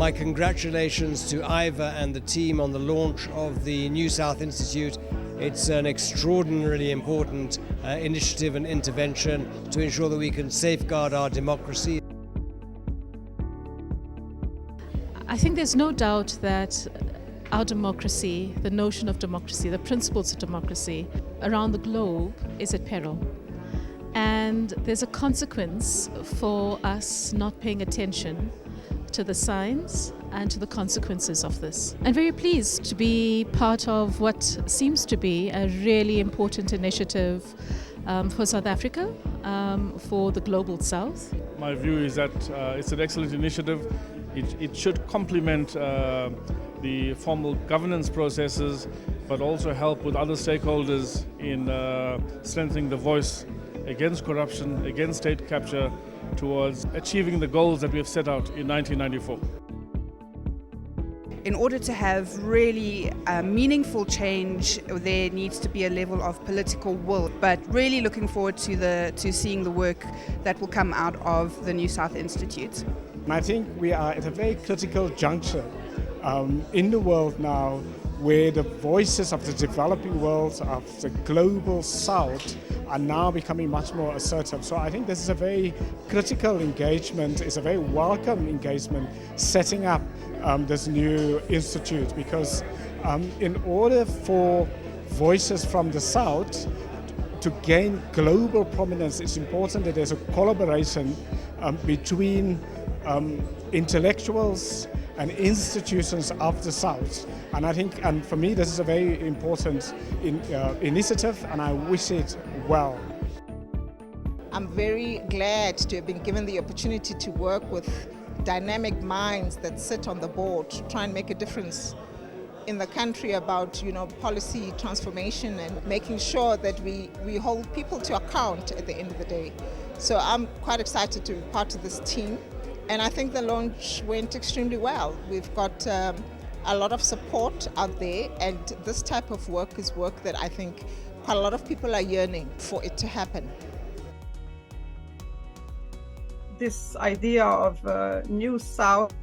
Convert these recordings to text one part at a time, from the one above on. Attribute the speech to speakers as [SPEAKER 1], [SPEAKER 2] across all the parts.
[SPEAKER 1] My congratulations to Iva and the team on the launch of the New South Institute. It's an extraordinarily important initiative and intervention to ensure that we can safeguard our democracy.
[SPEAKER 2] I think there's no doubt that our democracy, the notion of democracy, the principles of democracy around the globe is at peril. And there's a consequence for us not paying attention to the signs and to the consequences of this. I'm very pleased to be part of what seems to be a really important initiative for South Africa, for the Global South.
[SPEAKER 3] My view is that it's an excellent initiative. It should complement the formal governance processes, but also help with other stakeholders in strengthening the voice against corruption, against state capture, towards achieving the goals that we have set out in 1994.
[SPEAKER 4] In order to have really meaningful change, there needs to be a level of political will. But really looking forward to seeing the work that will come out of the New South Institute.
[SPEAKER 5] I think we are at a very critical juncture in the world now, where the voices of the developing world, of the global south, are now becoming much more assertive. So I think this is a very critical engagement, it's a very welcome engagement, setting up this new institute, because in order for voices from the south to gain global prominence, it's important that there's a collaboration between intellectuals and institutions of the South. And I think, and for me, this is a very important initiative, and I wish it well.
[SPEAKER 6] I'm very glad to have been given the opportunity to work with dynamic minds that sit on the board to try and make a difference in the country about, policy transformation and making sure that we hold people to account at the end of the day. So I'm quite excited to be part of this team. And I think the launch went extremely well. We've got a lot of support out there, and this type of work is work that I think quite a lot of people are yearning for it to happen.
[SPEAKER 7] This idea of New South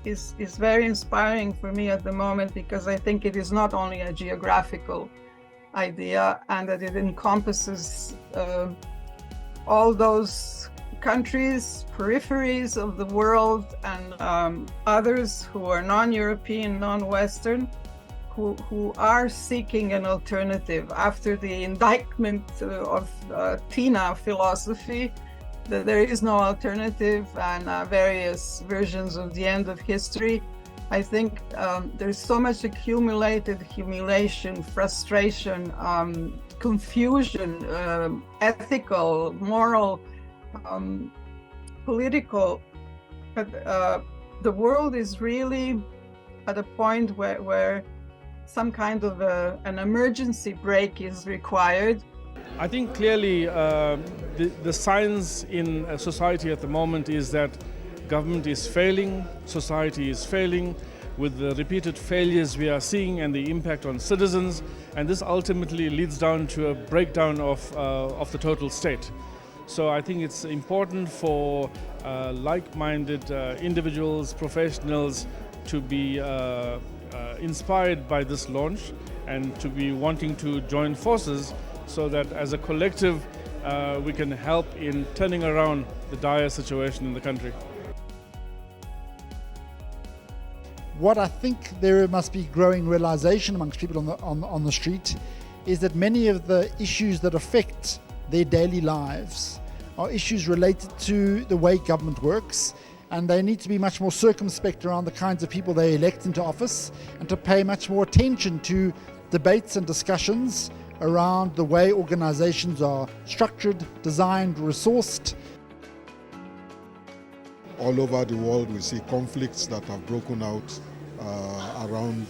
[SPEAKER 7] is very inspiring for me at the moment, because I think it is not only a geographical idea, and that it encompasses all those countries, peripheries of the world, and others who are non-European, non-Western, who are seeking an alternative after the indictment of Tina philosophy, that there is no alternative, and various versions of the end of history. I think there's so much accumulated humiliation, frustration, confusion, ethical, moral, political, but the world is really at a point where some kind of an emergency brake is required.
[SPEAKER 3] I think clearly the signs in society at the moment is that government is failing, society is failing, with the repeated failures we are seeing and the impact on citizens, and this ultimately leads down to a breakdown of the total state. So I think it's important for like-minded individuals, professionals to be inspired by this launch and to be wanting to join forces, so that as a collective we can help in turning around the dire situation in the country.
[SPEAKER 8] What I think there must be growing realization amongst people on the street is that many of the issues that affect their daily lives are issues related to the way government works, and they need to be much more circumspect around the kinds of people they elect into office, and to pay much more attention to debates and discussions around the way organizations are structured, designed, resourced.
[SPEAKER 9] All over the world we see conflicts that have broken out around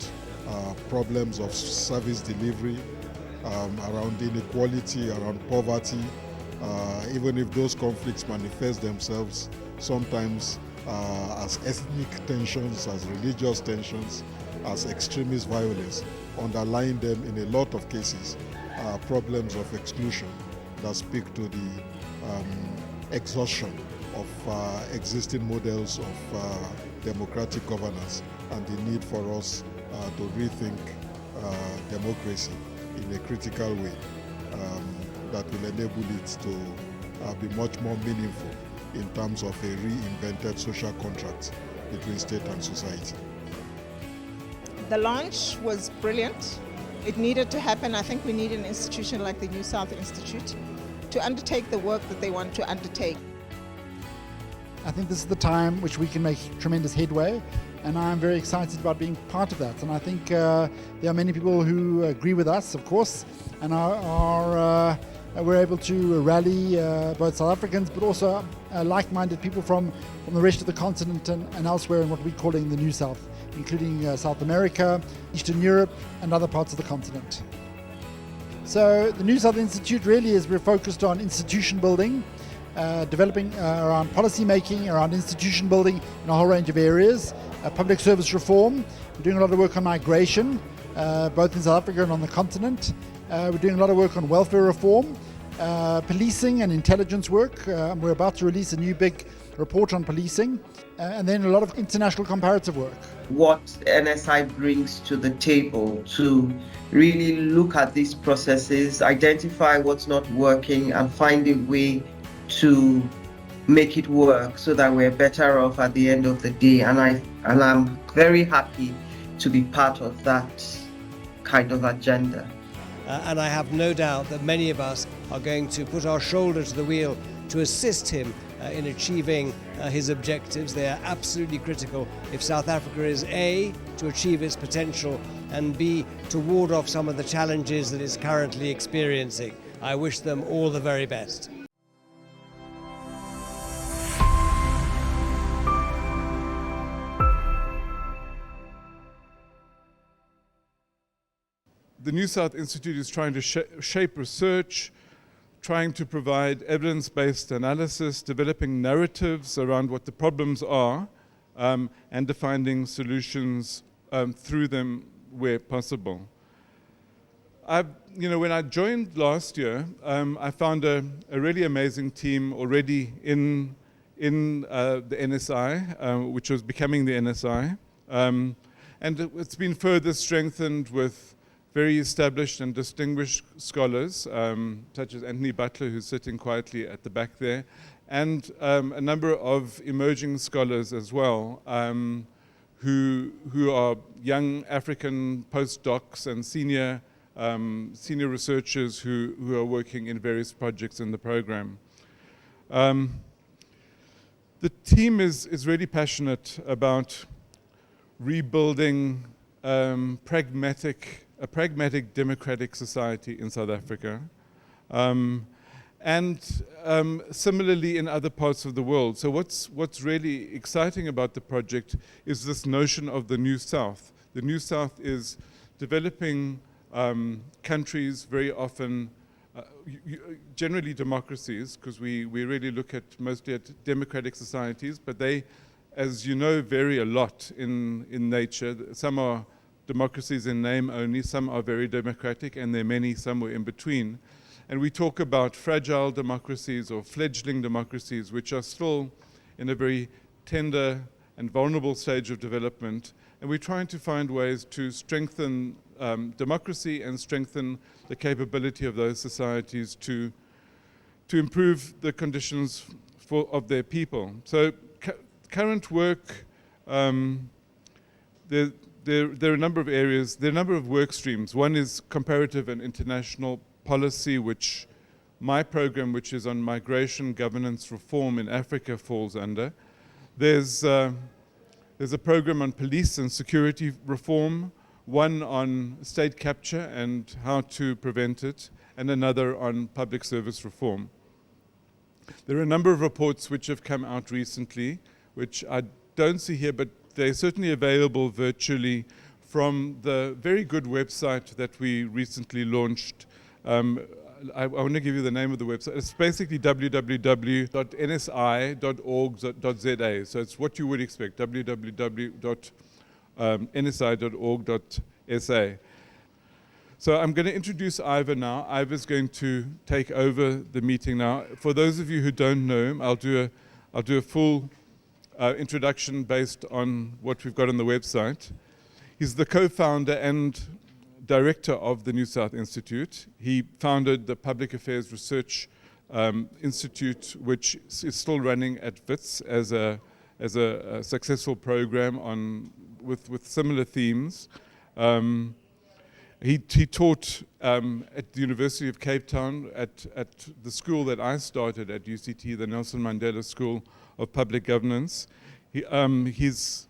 [SPEAKER 9] problems of service delivery, around inequality, around poverty. Even if those conflicts manifest themselves sometimes as ethnic tensions, as religious tensions, as extremist violence, underlying them in a lot of cases problems of exclusion that speak to the exhaustion of existing models of democratic governance and the need for us to rethink democracy in a critical way that will enable it to be much more meaningful in terms of a reinvented social contract between state and society.
[SPEAKER 6] The launch was brilliant. It needed to happen. I think we need an institution like the New South Institute to undertake the work that they want to undertake.
[SPEAKER 8] I think this is the time which we can make tremendous headway, and I'm very excited about being part of that. And I think there are many people who agree with us, of course, and we're able to rally both South Africans but also like-minded people from the rest of the continent and elsewhere in what we're calling the New South, including South America, Eastern Europe and other parts of the continent. So the New South Institute really is we're focused on institution building, developing around policy making, around institution building in a whole range of areas, public service reform. We're doing a lot of work on migration, both in South Africa and on the continent. We're doing a lot of work on welfare reform, policing and intelligence work. We're about to release a new big report on policing, and then a lot of international comparative work.
[SPEAKER 10] What NSI brings to the table to really look at these processes, identify what's not working and find a way to make it work so that we're better off at the end of the day. And I'm very happy to be part of that kind of agenda.
[SPEAKER 1] And I have no doubt that many of us are going to put our shoulder to the wheel to assist him in achieving his objectives. They are absolutely critical if South Africa is A, to achieve its potential, and B, to ward off some of the challenges that it's currently experiencing. I wish them all the very best.
[SPEAKER 11] The New South Institute is trying to shape research, trying to provide evidence-based analysis, developing narratives around what the problems are, and defining solutions through them where possible. When I joined last year, I found a really amazing team already in the NSI, which was becoming the NSI, and it's been further strengthened with very established and distinguished scholars, such as Anthony Butler, who's sitting quietly at the back there, and a number of emerging scholars as well, who are young African postdocs and senior researchers who are working in various projects in the program. The team is really passionate about rebuilding a pragmatic democratic society in South Africa, and similarly in other parts of the world. So what's really exciting about the project is this notion of the New South. The New South is developing countries, very often generally democracies, because we really look at mostly at democratic societies, but they, as you know, vary a lot in nature. Some are democracies in name only, some are very democratic, and there are many somewhere in between. And we talk about fragile democracies or fledgling democracies, which are still in a very tender and vulnerable stage of development. And we're trying to find ways to strengthen democracy and strengthen the capability of those societies to improve the conditions of their people. So current work, there are a number of areas, there are a number of work streams. One is comparative and international policy, which my program, which is on migration governance reform in Africa, falls under. There's a program on police and security reform, one on state capture and how to prevent it, and another on public service reform. There are a number of reports which have come out recently, which I don't see here, but they're certainly available virtually from the very good website that we recently launched. I want to give you the name of the website. It's basically www.nsi.org.za. So it's what you would expect, www.nsi.org.sa. So I'm going to introduce Ivor now. Ivor's going to take over the meeting now. For those of you who don't know him, I'll do a full introduction based on what we've got on the website. He's the co-founder and director of the New South Institute. He founded the Public Affairs Research Institute, which is still running at WITS as a successful program with similar themes. He taught at the University of Cape Town at the school that I started at UCT, the Nelson Mandela School of Public Governance. His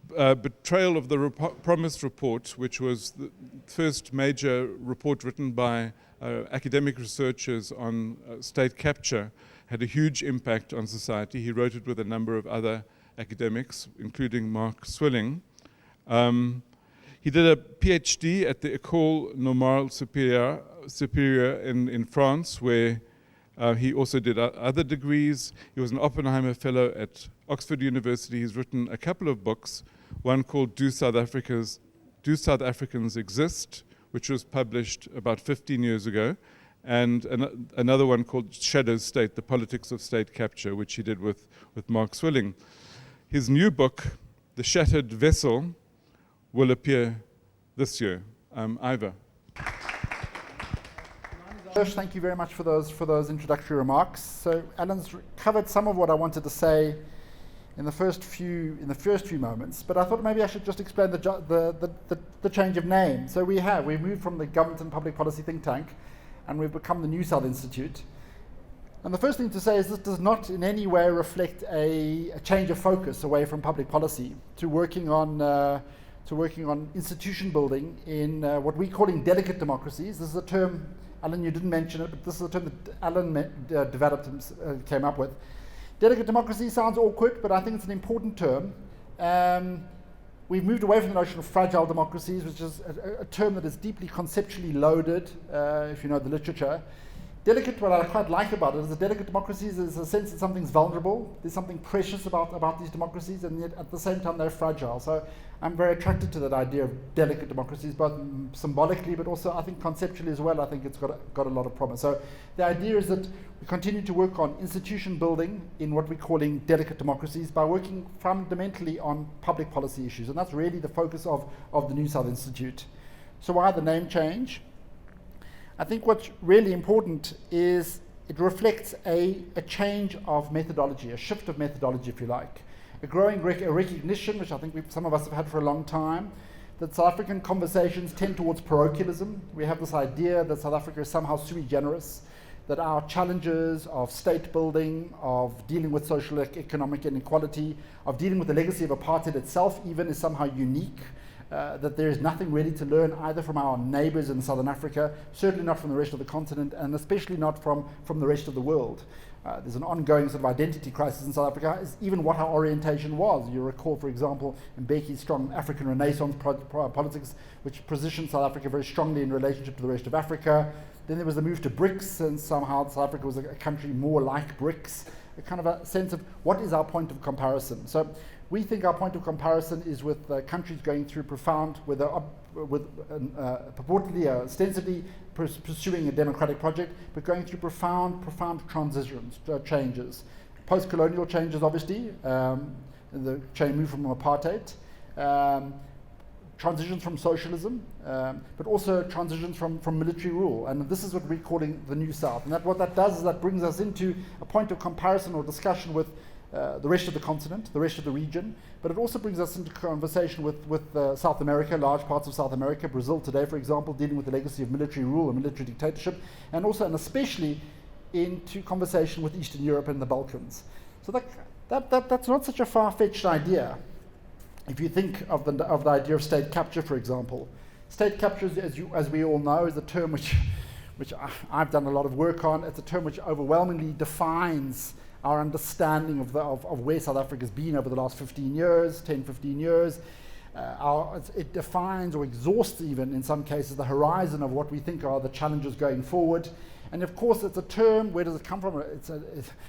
[SPEAKER 11] betrayal of the Promise Report, which was the first major report written by academic researchers on state capture, had a huge impact on society. He wrote it with a number of other academics, including Mark Swilling. He did a PhD at the École Normale Supérieure in France, where he also did other degrees. He was an Oppenheimer Fellow at Oxford University. He's written a couple of books, one called Do South Africans Exist?, which was published about 15 years ago, and another one called Shadow State, The Politics of State Capture, which he did with Mark Swilling. His new book, The Shattered Vessel, will appear this year. Ivor.
[SPEAKER 8] Thank you very much for those introductory remarks. So Alan's covered some of what I wanted to say in the first few moments, but I thought maybe I should just explain the change of name. So we've moved from the Government and Public Policy think tank, and we've become the New South Institute. And the first thing to say is this does not in any way reflect a change of focus away from public policy to working on institution building in what we're calling delicate democracies. This is a term, Alan, you didn't mention it, but this is a term that Alan developed and came up with. Delicate democracy sounds awkward, but I think it's an important term. We've moved away from the notion of fragile democracies, which is a term that is deeply conceptually loaded, if you know the literature. Delicate, what I quite like about it is that delicate democracies is a sense that something's vulnerable, there's something precious about these democracies, and yet at the same time they're fragile. So I'm very attracted to that idea of delicate democracies, both symbolically but also I think conceptually as well. I think it's got a lot of promise. So the idea is that we continue to work on institution building in what we're calling delicate democracies by working fundamentally on public policy issues, and that's really the focus of the New South Institute. So why the name change? I think what's really important is it reflects a change of methodology, a shift of methodology, if you like. A growing recognition, which I think some of us have had for a long time, that South African conversations tend towards parochialism. We have this idea that South Africa is somehow sui generis, that our challenges of state building, of dealing with social economic inequality, of dealing with the legacy of apartheid itself even is somehow unique. That there is nothing really to learn either from our neighbours in Southern Africa, certainly not from the rest of the continent, and especially not from the rest of the world. There's an ongoing sort of identity crisis in South Africa, is even what our orientation was. You recall, for example, Mbeki's strong African Renaissance politics, which positioned South Africa very strongly in relationship to the rest of Africa. Then there was the move to BRICS, and somehow South Africa was a country more like BRICS, a kind of a sense of what is our point of comparison. So we think our point of comparison is with countries going through profound, purportedly, ostensibly pursuing a democratic project, but going through profound transitions, changes. Post-colonial changes, obviously, the move from apartheid, transitions from socialism, but also transitions from military rule. And this is what we're calling the New South. And what that does is that brings us into a point of comparison or discussion with the rest of the continent, the rest of the region, but it also brings us into conversation with South America, large parts of South America, Brazil today, for example, dealing with the legacy of military rule and military dictatorship, and also and especially into conversation with Eastern Europe and the Balkans. So that's not such a far-fetched idea. If you think of the idea of state capture, for example, state capture, as we all know, is a term which I've done a lot of work on. It's a term which overwhelmingly defines our understanding of where South Africa's been over the last 15 years. It defines or exhausts even, in some cases, the horizon of what we think are the challenges going forward. And of course, it's a term, where does it come from?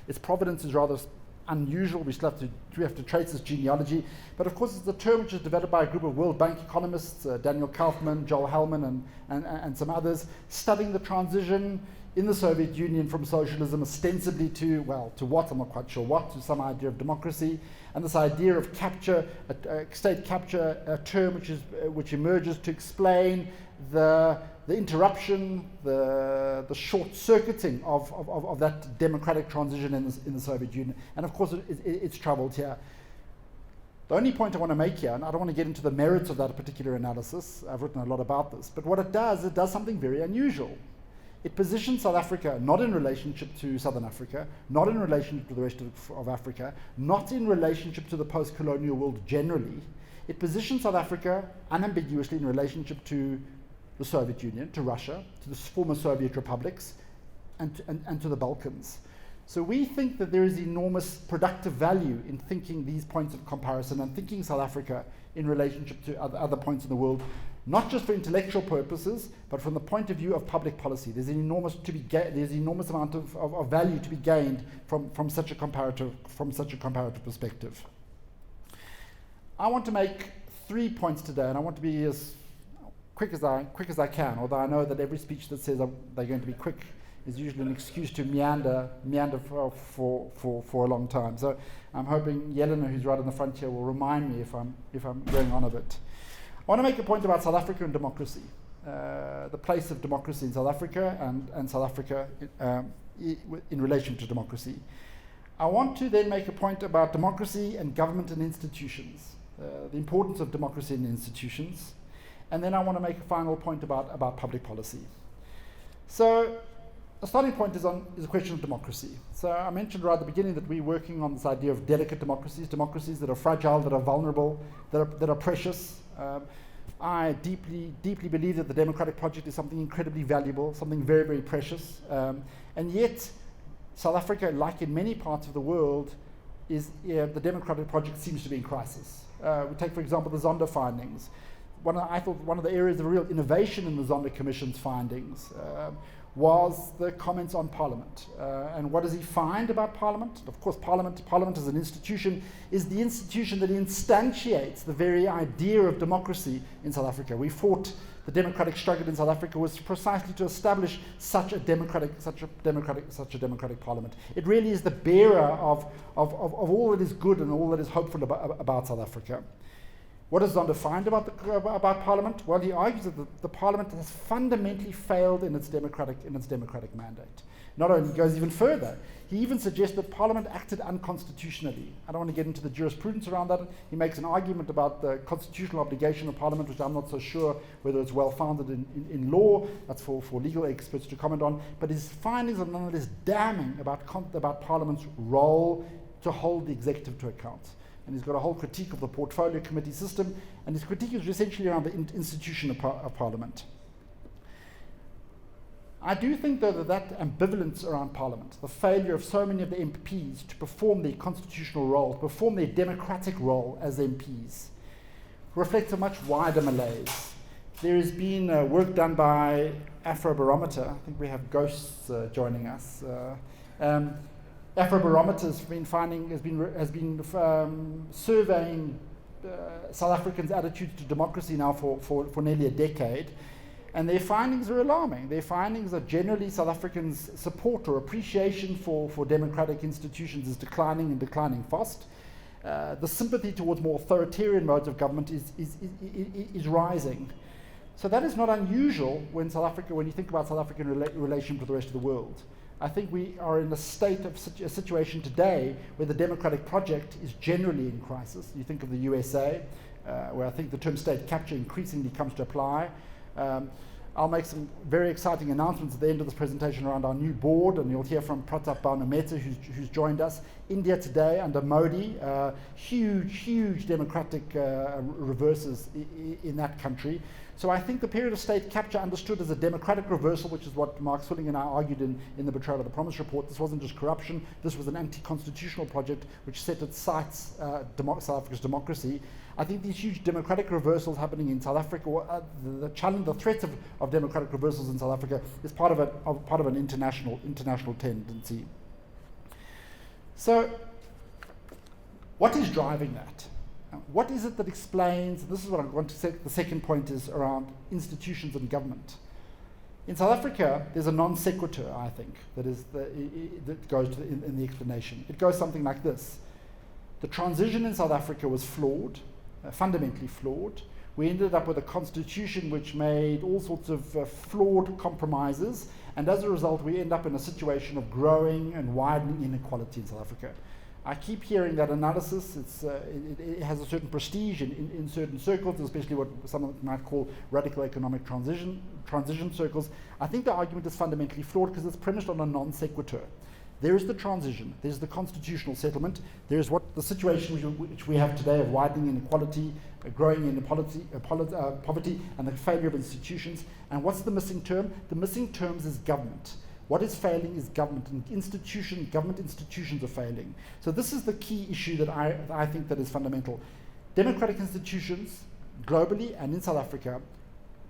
[SPEAKER 8] Its provenance is rather unusual. We have to trace its genealogy. But of course, it's a term which is developed by a group of World Bank economists, Daniel Kaufman, Joel Hellman, and some others, studying the transition in the Soviet Union from socialism ostensibly to what, I'm not quite sure what, to some idea of democracy. And this idea of capture, state capture, a term which emerges to explain the interruption, the short-circuiting of that democratic transition in the Soviet Union. And of course, it's travelled here. The only point I want to make here, and I don't want to get into the merits of that particular analysis, I've written a lot about this, but what it does something very unusual. It positions South Africa not in relationship to Southern Africa, not in relationship to the rest of Africa, not in relationship to the post-colonial world generally. It positions South Africa unambiguously in relationship to the Soviet Union, to Russia, to the former Soviet republics, and to the Balkans. So we think that there is enormous productive value in thinking these points of comparison and thinking South Africa in relationship to other points in the world, not just for intellectual purposes, but from the point of view of public policy. There's an enormous amount of value to be gained from such a comparative perspective. I want to make 3 points today, and I want to be as quick as I can, although I know that every speech that says they're going to be quick is usually an excuse to meander for a long time. So I'm hoping Jelena, who's right in the front here, will remind me if I'm going on a bit. I want to make a point about South Africa and democracy, the place of democracy in South Africa and South Africa in relation to democracy. I want to then make a point about democracy and government and institutions, the importance of democracy and institutions, and then I want to make a final point about public policy. So the starting point is a question of democracy. So I mentioned right at the beginning that we're working on this idea of delicate democracies that are fragile, that are vulnerable, that are precious. I deeply believe that the democratic project is something incredibly valuable, something very, very precious. And yet, South Africa, like in many parts of the world, the democratic project seems to be in crisis. We take, for example, the Zondo findings. I thought one of the areas of real innovation in the Zondo Commission's findings was the comments on Parliament. And what does he find about Parliament? Of course, Parliament as an institution is the institution that instantiates the very idea of democracy in South Africa. We fought the democratic struggle in South Africa was precisely to establish such a democratic Parliament. It really is the bearer of all that is good and all that is hopeful about South Africa. What does Zondo find about Parliament? Well, he argues that the Parliament has fundamentally failed in its democratic mandate. Not only, he goes even further. He even suggests that Parliament acted unconstitutionally. I don't want to get into the jurisprudence around that. He makes an argument about the constitutional obligation of Parliament, which I'm not so sure whether it's well-founded in law. That's for legal experts to comment on. But his findings are nonetheless damning about Parliament's role to hold the executive to account. And he's got a whole critique of the portfolio committee system, and his critique is essentially around the institution of Parliament. I do think, though, that ambivalence around Parliament, the failure of so many of the MPs to perform their constitutional role, to perform their democratic role as MPs, reflects a much wider malaise. There has been work done by Afrobarometer. I think we have ghosts joining us. Afrobarometer has been surveying South Africans' attitudes to democracy now for nearly a decade, and their findings are alarming. Their findings are generally South Africans' support or appreciation for democratic institutions is declining fast. The sympathy towards more authoritarian modes of government is rising. So that is not unusual when you think about South Africa in relation to the rest of the world. I think we are in a situation today where the democratic project is generally in crisis. You think of the USA, where I think the term state capture increasingly comes to apply. I'll make some very exciting announcements at the end of this presentation around our new board, and you'll hear from Pratap Bhanumeta, who's joined us. India today under Modi, huge democratic reverses in that country. So I think the period of state capture understood as a democratic reversal, which is what Mark Swilling and I argued in the Betrayal of the Promise report. This wasn't just corruption, this was an anti-constitutional project which set its sights South Africa's democracy. I think these huge democratic reversals happening in South Africa, the challenge, the threat of democratic reversals in South Africa is part of an international tendency. So What is driving that? What is it that explains, this is what I want to say, the second point is around institutions and government. In South Africa, there's a non sequitur, I think, that goes in the explanation. It goes something like this. The transition in South Africa was flawed, fundamentally flawed. We ended up with a constitution which made all sorts of flawed compromises, and as a result, we end up in a situation of growing and widening inequality in South Africa. I keep hearing that analysis. It has a certain prestige in certain circles, especially what some might call radical economic transition circles. I think the argument is fundamentally flawed because it's premised on a non sequitur. There is the transition, there's the constitutional settlement, there's the situation which we have today of widening inequality, growing inequality, poverty, and the failure of institutions. And what's the missing term? The missing term is government. What is failing is government, and government institutions are failing. So this is the key issue that I think that is fundamental. Democratic institutions, globally and in South Africa,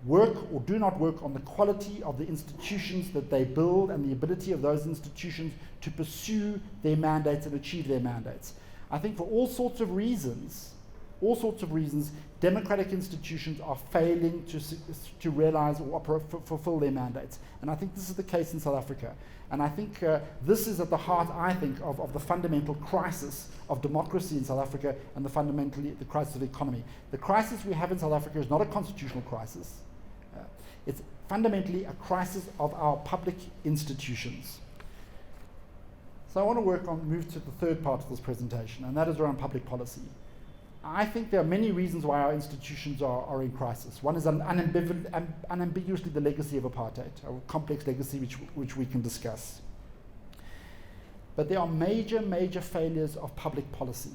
[SPEAKER 8] work or do not work on the quality of the institutions that they build and the ability of those institutions to pursue their mandates and achieve their mandates. I think for all sorts of reasons, democratic institutions are failing to realize or fulfill their mandates. And I think this is the case in South Africa. And I think this is at the heart, I think, of the fundamental crisis of democracy in South Africa and the crisis of the economy. The crisis we have in South Africa is not a constitutional crisis. It's fundamentally a crisis of our public institutions. So I want to move to the third part of this presentation, and that is around public policy. I think there are many reasons why our institutions are in crisis. One is unambiguously the legacy of apartheid, a complex legacy which we can discuss. But there are major failures of public policy.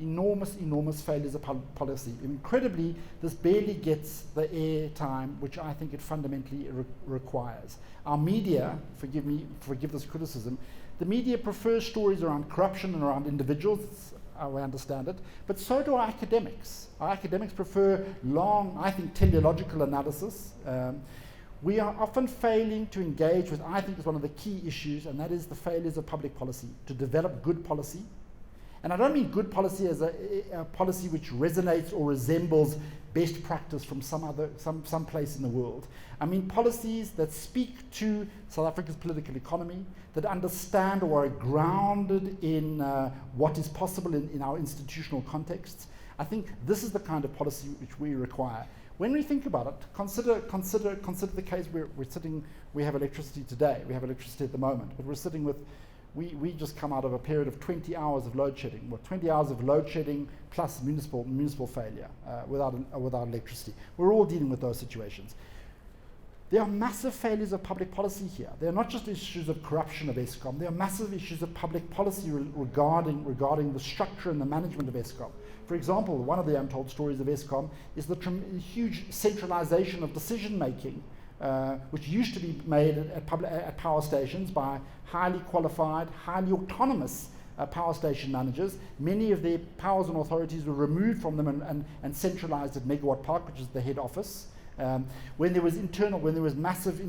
[SPEAKER 8] Enormous failures of public policy. Incredibly, this barely gets the airtime which I think it fundamentally requires. Our media, forgive this criticism, the media prefers stories around corruption and around individuals, I understand it, but so do our academics. Our academics prefer long, I think, teleological analysis. We are often failing to engage with, I think, is one of the key issues, and that is the failures of public policy, to develop good policy. And I don't mean good policy as a policy which resonates or resembles best practice from some place in the world. I mean policies that speak to South Africa's political economy, that understand or are grounded in what is possible in our institutional contexts. I think this is the kind of policy which we require. When we think about it, consider the case we have electricity today. We have electricity at the moment, but we're sitting with we just come out of a period of 20 hours of load shedding. Well, 20 hours of load shedding plus municipal failure without electricity. We're all dealing with those situations. There are massive failures of public policy here. They are not just issues of corruption of Eskom. There are massive issues of public policy regarding the structure and the management of Eskom. For example, one of the untold stories of Eskom is the huge centralization of decision making, which used to be made at power stations by highly qualified, highly autonomous power station managers. Many of their powers and authorities were removed from them and centralized at Megawatt Park, which is the head office. When there was massive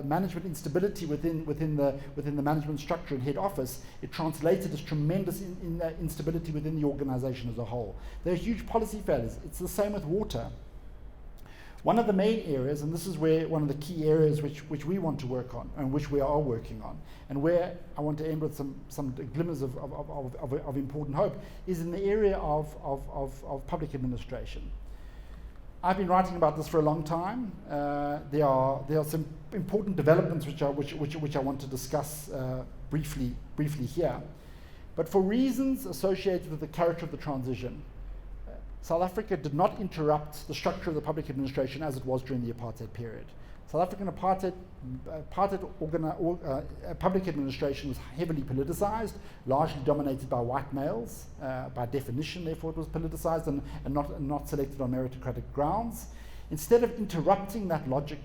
[SPEAKER 8] management instability within the management structure and head office, it translated as tremendous instability within the organization as a whole. There are huge policy failures. It's the same with water. One of the main areas, and this is where one of the key areas which we want to work on and which we are working on, and where I want to end with some glimmers of important hope, is in the area of public administration. I've been writing about this for a long time. There are some important developments which I want to discuss briefly here. But for reasons associated with the character of the transition, South Africa did not interrupt the structure of the public administration as it was during the apartheid period. South African public administration was heavily politicized, largely dominated by white males. By definition, therefore, it was politicized and not selected on meritocratic grounds. Instead of interrupting that logic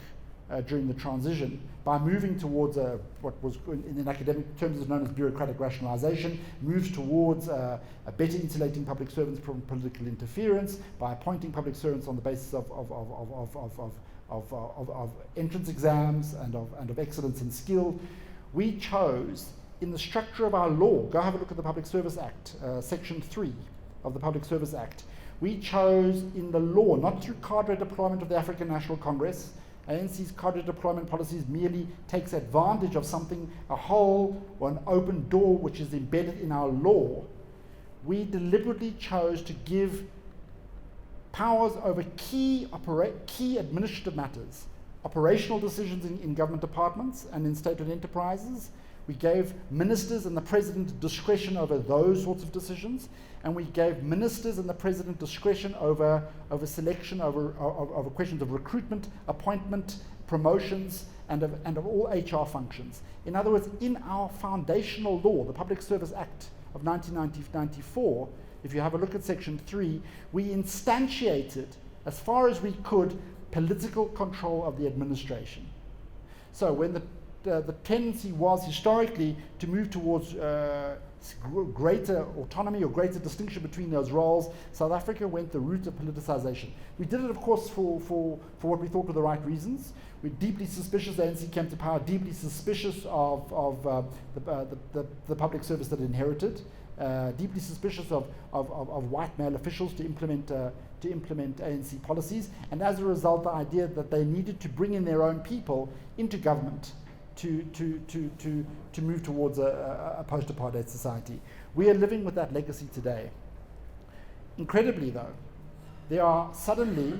[SPEAKER 8] during the transition by moving towards what was in academic terms is known as bureaucratic rationalization, moves towards a better insulating public servants from political interference by appointing public servants on the basis of entrance exams and of excellence in skill. We chose in the structure of our law, go have a look at the Public Service Act, Section 3 of the Public Service Act. We chose in the law, not through cadre deployment of the African National Congress. ANC's cadre deployment policies merely takes advantage of something, a hole or an open door which is embedded in our law. We deliberately chose to give powers over key administrative matters, operational decisions in government departments and in state-owned enterprises. We gave ministers and the president discretion over those sorts of decisions, and we gave ministers and the president discretion over selection, over questions of recruitment, appointment, promotions, and of all HR functions. In other words, in our foundational law, the Public Service Act of 1994, if you have a look at Section 3, we instantiated, as far as we could, political control of the administration. So when the tendency was historically to move towards greater autonomy or greater distinction between those roles, South Africa went the route of politicization. We did it, of course, for what we thought were the right reasons. We're deeply suspicious, the ANC came to power, deeply suspicious of the public service that it inherited, deeply suspicious of white male officials to implement ANC policies, and as a result, the idea that they needed to bring in their own people into government to move towards a post-apartheid society. We are living with that legacy today. Incredibly, though, there are suddenly,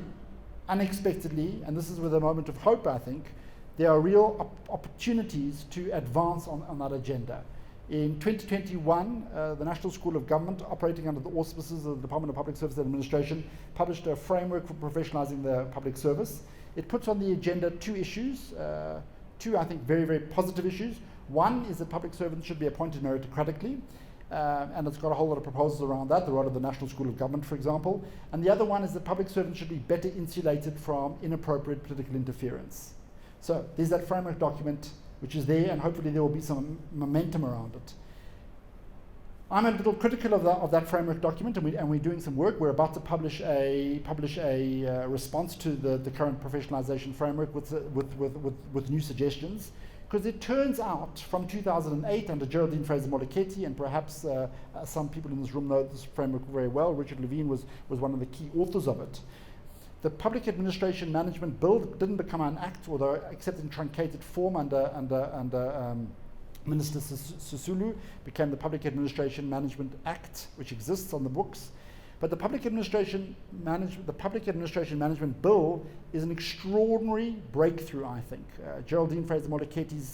[SPEAKER 8] unexpectedly, and this is with a moment of hope, I think, there are real opportunities to advance on that agenda. In 2021, the National School of Government, operating under the auspices of the Department of Public Service Administration, published a framework for professionalizing the public service. It puts on the agenda two issues, two, I think, very, very positive issues. One is that public servants should be appointed meritocratically, and it's got a whole lot of proposals around that, the role of the National School of Government, for example. And the other one is that public servants should be better insulated from inappropriate political interference. So there's that framework document which is there, and hopefully there will be some momentum around it. I'm a little critical of that framework document, and we're doing some work. We're about to publish a response to the current professionalization framework with new suggestions, because it turns out from 2008 under Geraldine Fraser-Moleketi, and perhaps some people in this room know this framework very well. Richard Levine was one of the key authors of it. The Public Administration Management Bill didn't become an act, although except in truncated form under Minister Sisulu, became the Public Administration Management Act, which exists on the books. But the Public Administration Management Bill is an extraordinary breakthrough, I think. Geraldine Fraser-Moleketi's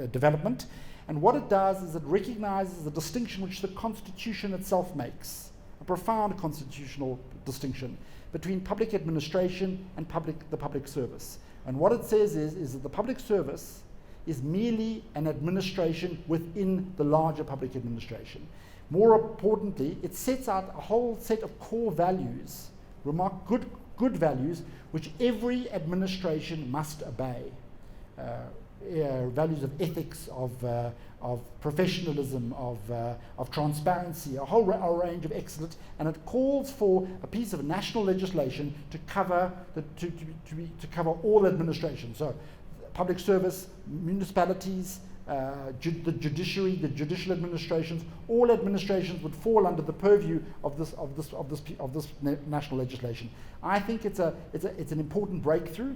[SPEAKER 8] development. And what it does is it recognizes the distinction which the Constitution itself makes, a profound constitutional distinction between public administration and the public service. And what it says is that the public service is merely an administration within the larger public administration. More importantly, it sets out a whole set of core values, good values, which every administration must obey. Values of ethics, of professionalism, of transparency, a whole range of excellence, and it calls for a piece of national legislation to cover all administration. So, public service, municipalities, the judiciary, the judicial administrations, all administrations would fall under the purview of this national legislation. I think it's an important breakthrough.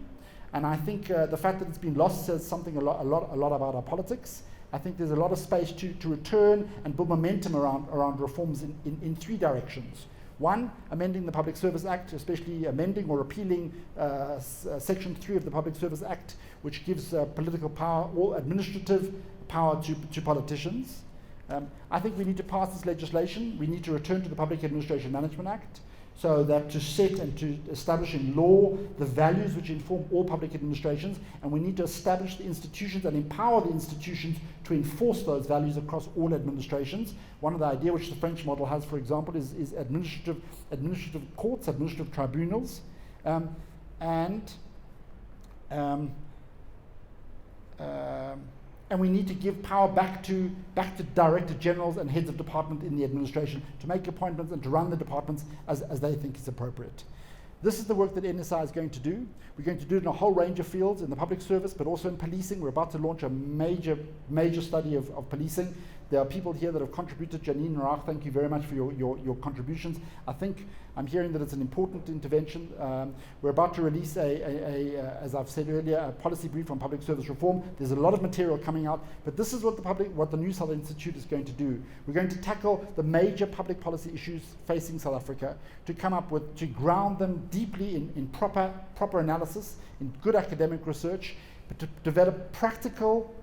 [SPEAKER 8] And I think the fact that it's been lost says something a lot about our politics. I think there's a lot of space to return and build momentum around reforms in three directions. One, amending the Public Service Act, especially amending or repealing Section 3 of the Public Service Act, which gives political power, all administrative power to politicians. I think we need to pass this legislation. We need to return to the Public Administration Management Act, so that to set and to establish in law the values which inform all public administrations, and we need to establish the institutions and empower the institutions to enforce those values across all administrations. One of the ideas which the French model has, for example, is administrative courts, administrative tribunals, and we need to give power back to director generals and heads of department in the administration to make appointments and to run the departments as they think is appropriate. This is the work that NSI is going to do. We're going to do it in a whole range of fields, in the public service, but also in policing. We're about to launch a major study of policing. There are people here that have contributed. Janine Rach, thank you very much for your contributions. I think I'm hearing that it's an important intervention. We're about to release as I've said earlier, a policy brief on public service reform. There's a lot of material coming out, but this is what the New South Institute is going to do. We're going to tackle the major public policy issues facing South Africa, to ground them deeply in proper analysis, in good academic research, but to develop practical,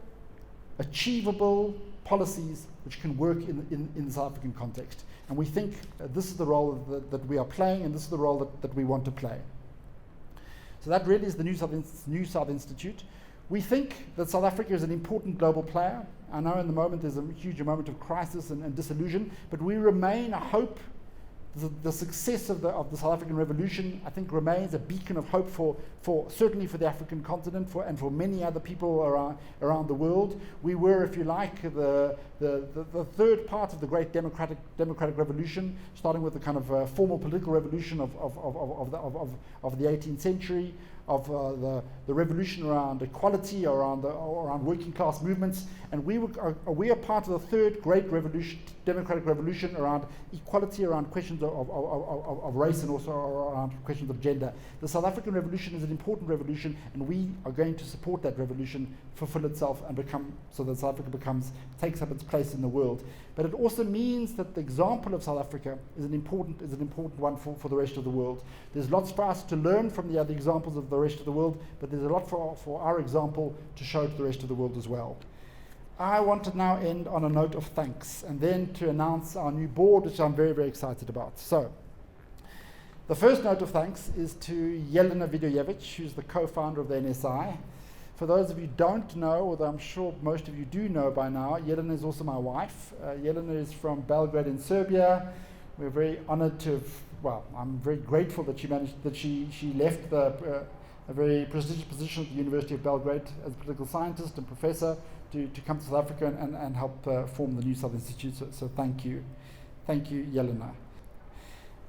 [SPEAKER 8] achievable policies which can work in the South African context. And we think this is the role that we are playing, and this is the role that we want to play. So that really is the New South Institute. We think that South Africa is an important global player. I know in the moment there's a huge moment of crisis and disillusion, but we remain a hope. The success of the South African Revolution, I think, remains a beacon of hope for certainly for the African continent and for many other people around the world. We were, if you like, the third part of the great democratic revolution, starting with the kind of formal political revolution of the 18th century, of the revolution around equality, around working class movements, and we are part of the third great revolution, democratic revolution, around equality, around questions of race, and also around questions of gender. The South African Revolution is an important revolution, and we are going to support that revolution fulfill itself and so that South Africa takes up its place in the world. But it also means that the example of South Africa is an important one for the rest of the world. There's lots for us to learn from the other examples of the rest of the world, but there's a lot for our example to show to the rest of the world as well. I want to now end on a note of thanks, and then to announce our new board, which I'm very, very excited about. So, the first note of thanks is to Jelena Vidojevic, who's the co-founder of the NSI. For those of you who don't know, although I'm sure most of you do know by now, Jelena is also my wife. Jelena is from Belgrade in Serbia. We're very honored I'm very grateful that she left a very prestigious position at the University of Belgrade as a political scientist and professor to come to South Africa and help form the New South Institute. So thank you. Thank you, Jelena.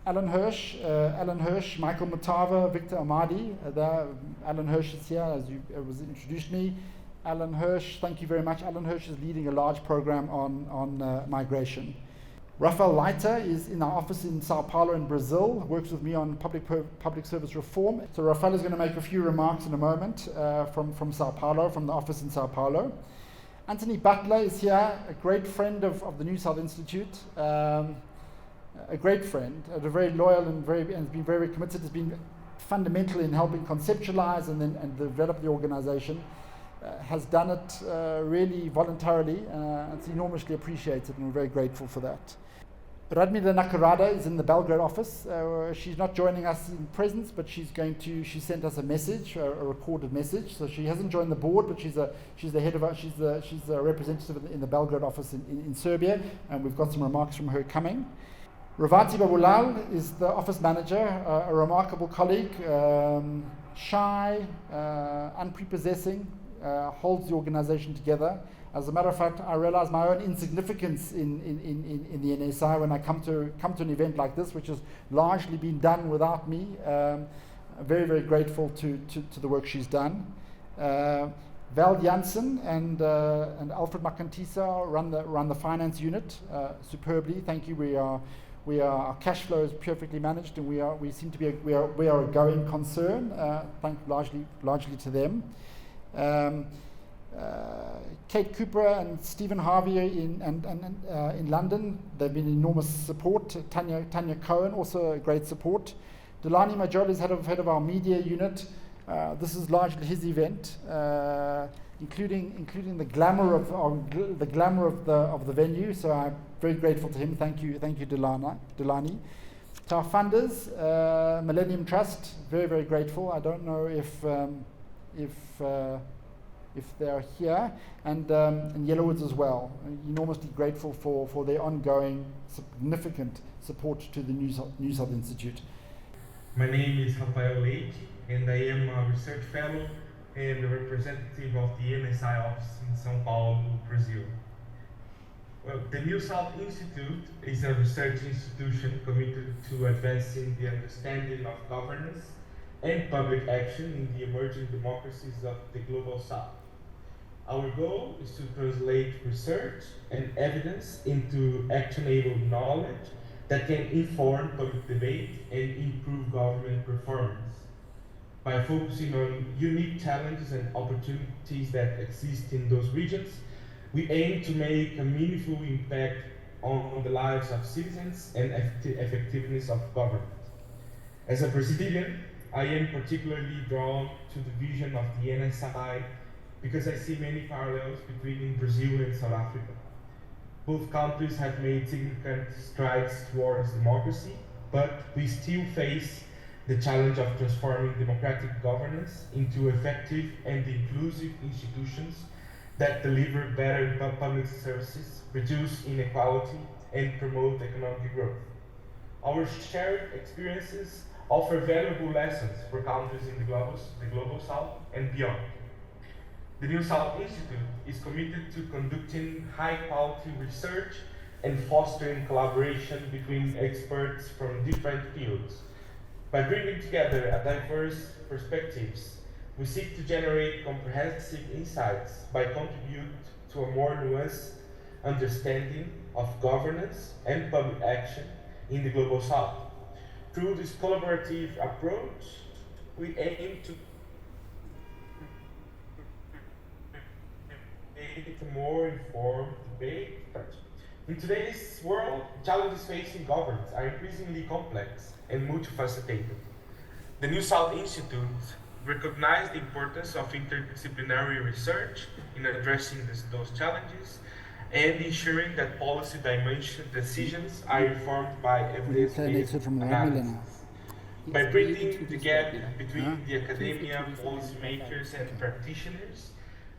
[SPEAKER 8] Alan Hirsch, Michael Matava, Victor Amadi. Alan Hirsch is here, as you was introduced me. Alan Hirsch, thank you very much. Alan Hirsch is leading a large program on migration. Rafael Leiter is in our office in Sao Paulo in Brazil, works with me on public service reform. So Rafael is going to make a few remarks in a moment from Sao Paulo, from the office in Sao Paulo. Anthony Butler is here, a great friend of the New South Institute. A great friend, a very loyal and has been very committed, has been fundamental in helping conceptualize and develop the organization, has done it really voluntarily. It's enormously appreciated, and we're very grateful for that. Radmila Nakarada is in the Belgrade office. She's not joining us in presence, but she sent us a message, a recorded message. So she hasn't joined the board, but she's a representative in the Belgrade office in Serbia, and we've got some remarks from her coming. Ravati Babulal is the office manager, a remarkable colleague, shy, unprepossessing, holds the organization together. As a matter of fact, I realize my own insignificance in the NSI when I come to an event like this, which has largely been done without me. Very, very grateful to the work she's done. Val Janssen and Alfred Makantisa run the finance unit superbly. Thank you. Our cash flow is perfectly managed, and we are a going concern. Thank largely to them. Kate Cooper and Stephen Harvey in London, they've been enormous support. Tanya Cohen, also a great support. Delani Majol is head of our media unit. This is largely his event, including the glamour of the venue. So I'm very grateful to him. Thank you, Delani. To our funders, Millennium Trust, very, very grateful. I don't know if they are here, and Yellowwoods as well. Enormously grateful for their ongoing significant support to the New South Institute.
[SPEAKER 12] My name is Rafael Leite, and I am a research fellow and a representative of the NSI office in São Paulo, Brazil. Well, the New South Institute is a research institution committed to advancing the understanding of governance and public action in the emerging democracies of the Global South. Our goal is to translate research and evidence into actionable knowledge that can inform public debate and improve government performance. By focusing on unique challenges and opportunities that exist in those regions, we aim to make a meaningful impact on the lives of citizens and effectiveness of government. As a Brazilian, I am particularly drawn to the vision of the NSI because I see many parallels between Brazil and South Africa. Both countries have made significant strides towards democracy, but we still face the challenge of transforming democratic governance into effective and inclusive institutions that deliver better public services, reduce inequality, and promote economic growth. Our shared experiences offer valuable lessons for countries in the global South and beyond. The New South Institute is committed to conducting high-quality research and fostering collaboration between experts from different fields. By bringing together diverse perspectives, we seek to generate comprehensive insights by contributing to a more nuanced understanding of governance and public action in the Global South. Through this collaborative approach, we aim to create a more informed debate. In today's world, challenges facing governance are increasingly complex and multifaceted. The New South Institute recognized the importance of interdisciplinary research in addressing those challenges and ensuring that policy dimension decisions are informed by evidence-based analysis. By bridging the gap between the academia, policymakers, and practitioners,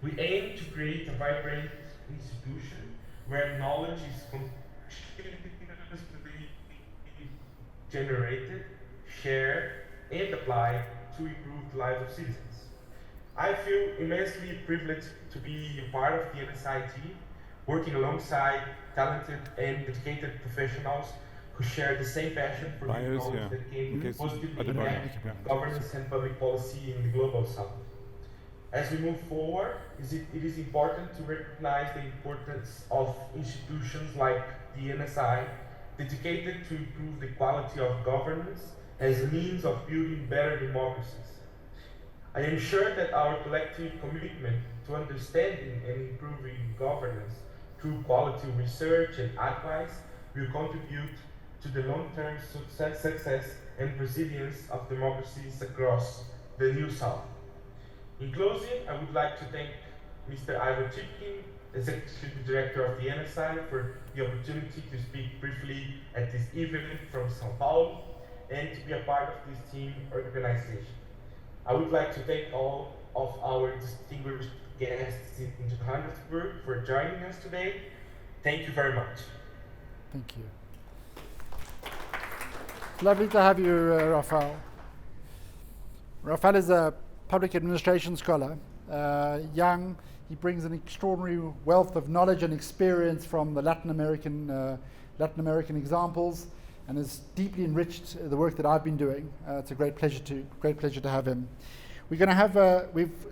[SPEAKER 12] we aim to create a vibrant institution where knowledge is continuously generated, shared, and applied to improve the lives of citizens. I feel immensely privileged to be a part of the NSI team, working alongside talented and dedicated professionals who share the same passion for knowledge that can positively impact governance and public policy in the Global South. As we move forward, it is important to recognize the importance of institutions like the NSI, dedicated to improve the quality of governance as a means of building better democracies. I am sure that our collective commitment to understanding and improving governance through quality research and advice will contribute to the long-term success and resilience of democracies across the New South. In closing, I would like to thank Mr. Ivor Chipkin, Executive Director of the NSI, for the opportunity to speak briefly at this event from São Paulo and to be a part of this team organization. I would like to thank all of our distinguished guests in Johannesburg for joining us today. Thank you very much.
[SPEAKER 8] Thank you. Lovely to have you, Rafael. Rafael is a public administration scholar, young. He brings an extraordinary wealth of knowledge and experience from the Latin American examples, and has deeply enriched the work that I've been doing. It's a great pleasure to have him. We're going to have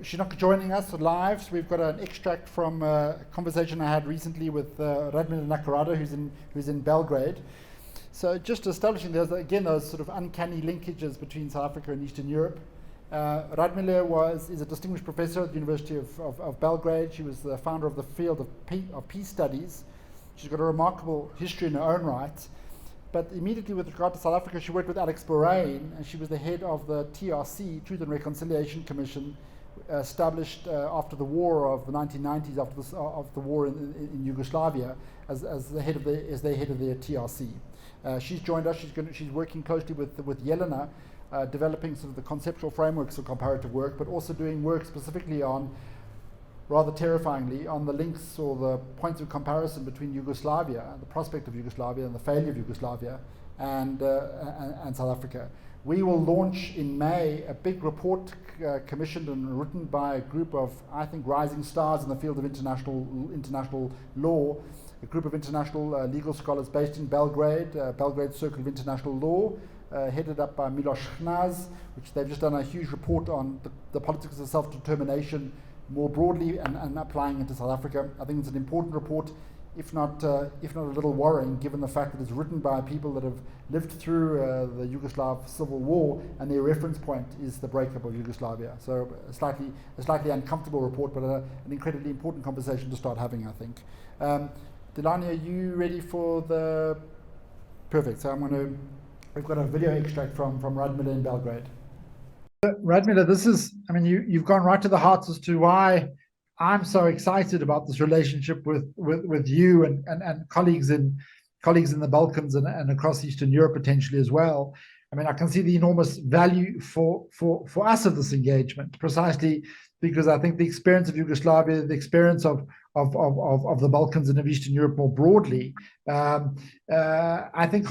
[SPEAKER 8] she's not joining us live, so we've got an extract from a conversation I had recently with Radmila Nakarada, who's in Belgrade. So just establishing those sort of uncanny linkages between South Africa and Eastern Europe. Radmila is a distinguished professor at the University of Belgrade. She was the founder of the field of peace studies. She's got a remarkable history in her own right. But immediately with regard to South Africa, she worked with Alex Borain, and she was the head of the TRC, Truth and Reconciliation Commission, established after the war of the 1990s, after the war in Yugoslavia, as the head of the TRC. She's joined us. She's working closely with Jelena, developing sort of the conceptual frameworks of comparative work, but also doing work specifically on, rather terrifyingly, on the links or the points of comparison between Yugoslavia, the prospect of Yugoslavia and the failure of Yugoslavia, and South Africa. We will launch in May a big report commissioned and written by a group of, I think, rising stars in the field of international law, a group of international legal scholars based in Belgrade, Belgrade Circle of International Law, headed up by Miloš Knaz, which they've just done a huge report on the politics of self-determination more broadly and applying it to South Africa. I think it's an important report, if not a little worrying, given the fact that it's written by people that have lived through the Yugoslav civil war, and their reference point is the breakup of Yugoslavia. So a slightly uncomfortable report, but an incredibly important conversation to start having, I think. Delani, are you ready for the... Perfect. So we've got a video extract from Radmila in Belgrade. Radmila, this is, I mean, you've gone right to the heart as to why I'm so excited about this relationship with you and colleagues in the Balkans and across Eastern Europe potentially as well. I mean, I can see the enormous value for us of this engagement, precisely because I think the experience of Yugoslavia, the experience of the Balkans and of Eastern Europe more broadly, I think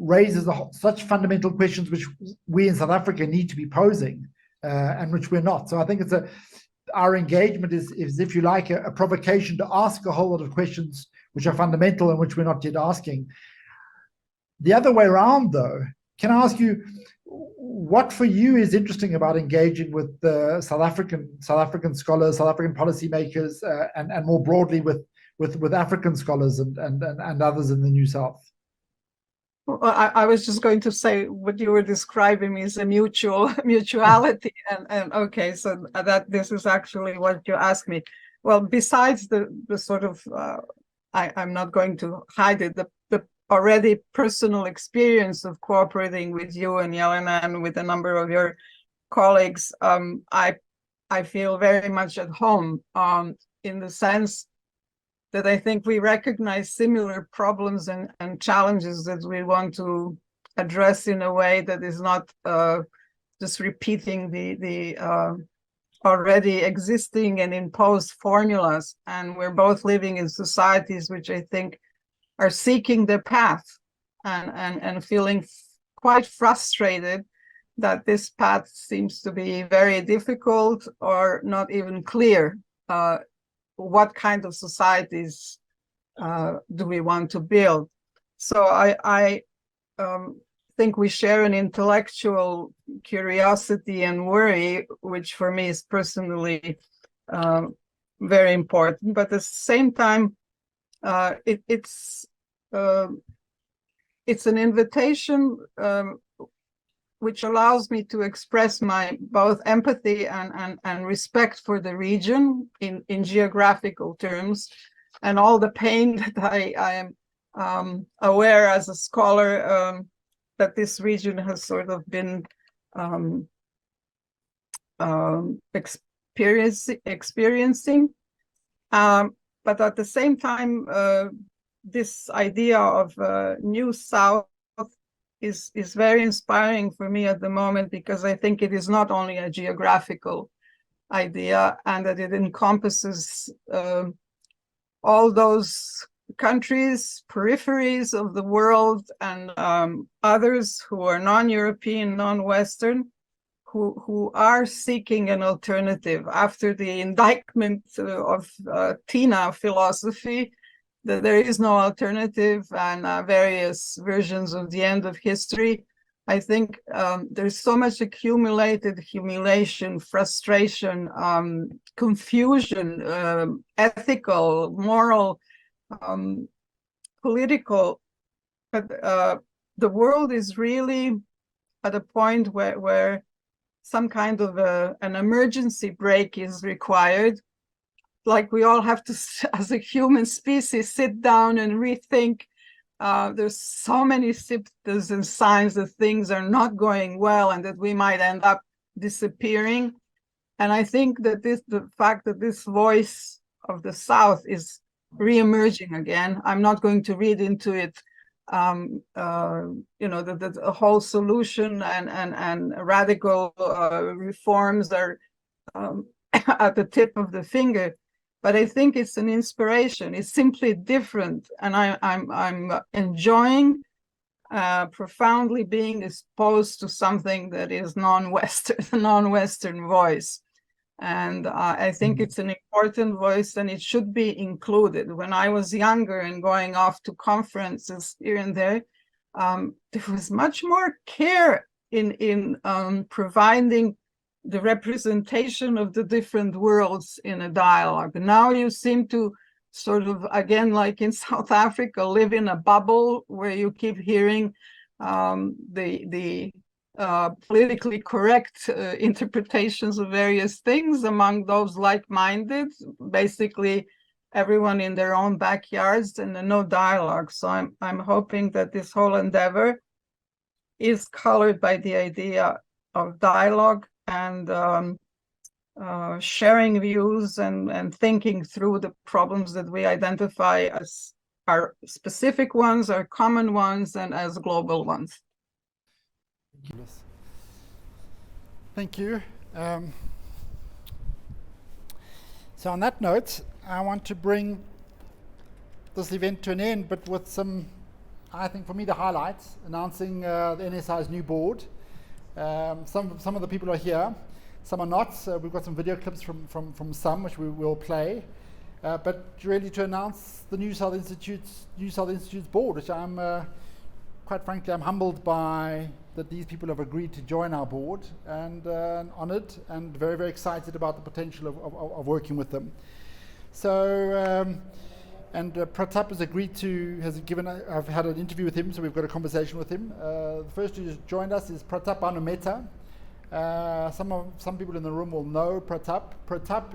[SPEAKER 8] raises such fundamental questions which we in South Africa need to be posing, and which we're not. So I think our engagement is, if you like, a provocation to ask a whole lot of questions which are fundamental and which we're not yet asking. The other way around, though, can I ask you, what for you is interesting about engaging with South African scholars, South African policymakers, and more broadly with African scholars and others in the New South?
[SPEAKER 7] Well, I was just going to say what you were describing is a mutuality, and okay, so that this is actually what you asked me. Well, besides the sort of, I'm not going to hide it, the already personal experience of cooperating with you and Jelena and with a number of your colleagues, I feel very much at home, in the sense that I think we recognize similar problems and challenges that we want to address in a way that is not just repeating the already existing and imposed formulas. And we're both living in societies which I think are seeking their path and feeling quite frustrated that this path seems to be very difficult or not even clear. What kind of societies do we want to build? So I think we share an intellectual curiosity and worry, which for me is personally very important. But at the same time, it's an invitation which allows me to express my both empathy and respect for the region in geographical terms, and all the pain that I am aware as a scholar that this region has sort of been experiencing. But at the same time, this idea of New South is very inspiring for me at the moment, because I think it is not only a geographical idea, and that it encompasses all those countries, peripheries of the world, and others who are non-European, non-Western, who are seeking an alternative after the indictment of Tina philosophy, that there is no alternative, and various versions of the end of history. I think there's so much accumulated humiliation, frustration, confusion, ethical, moral, political. But the world is really at a point where some kind of an emergency brake is required. Like we all have to, as a human species, sit down and rethink. There's so many symptoms and signs that things are not going well and that we might end up disappearing. And I think that the fact that this voice of the South is re-emerging again, I'm not going to read into it, the whole solution and radical reforms are at the tip of the finger. But I think it's an inspiration. It's simply different, and I'm enjoying profoundly being exposed to something that is non-Western voice. And I think it's an important voice and it should be included. When I was younger and going off to conferences here and there was much more care in providing the representation of the different worlds in a dialogue. Now you seem to sort of, again, like in South Africa, live in a bubble where you keep hearing the politically correct interpretations of various things among those like-minded, basically everyone in their own backyards, and no dialogue. So I'm hoping that this whole endeavor is colored by the idea of dialogue and sharing views and thinking through the problems that we identify as our specific ones, our common ones, and as global ones.
[SPEAKER 8] Thank you. So on that note, I want to bring this event to an end, but with some, I think for me, the highlights, announcing the NSI's new board. Some of the people are here, some are not. We've got some video clips from some, which we will play. But really to announce the New South Institute's board, which I'm, quite frankly, I'm humbled by that these people have agreed to join our board, and honoured and very, very excited about the potential of working with them. So, Pratap has agreed to, I've had an interview with him, so we've got a conversation with him. The first who just joined us is Pratap Banumeta. Some people in the room will know Pratap. Pratap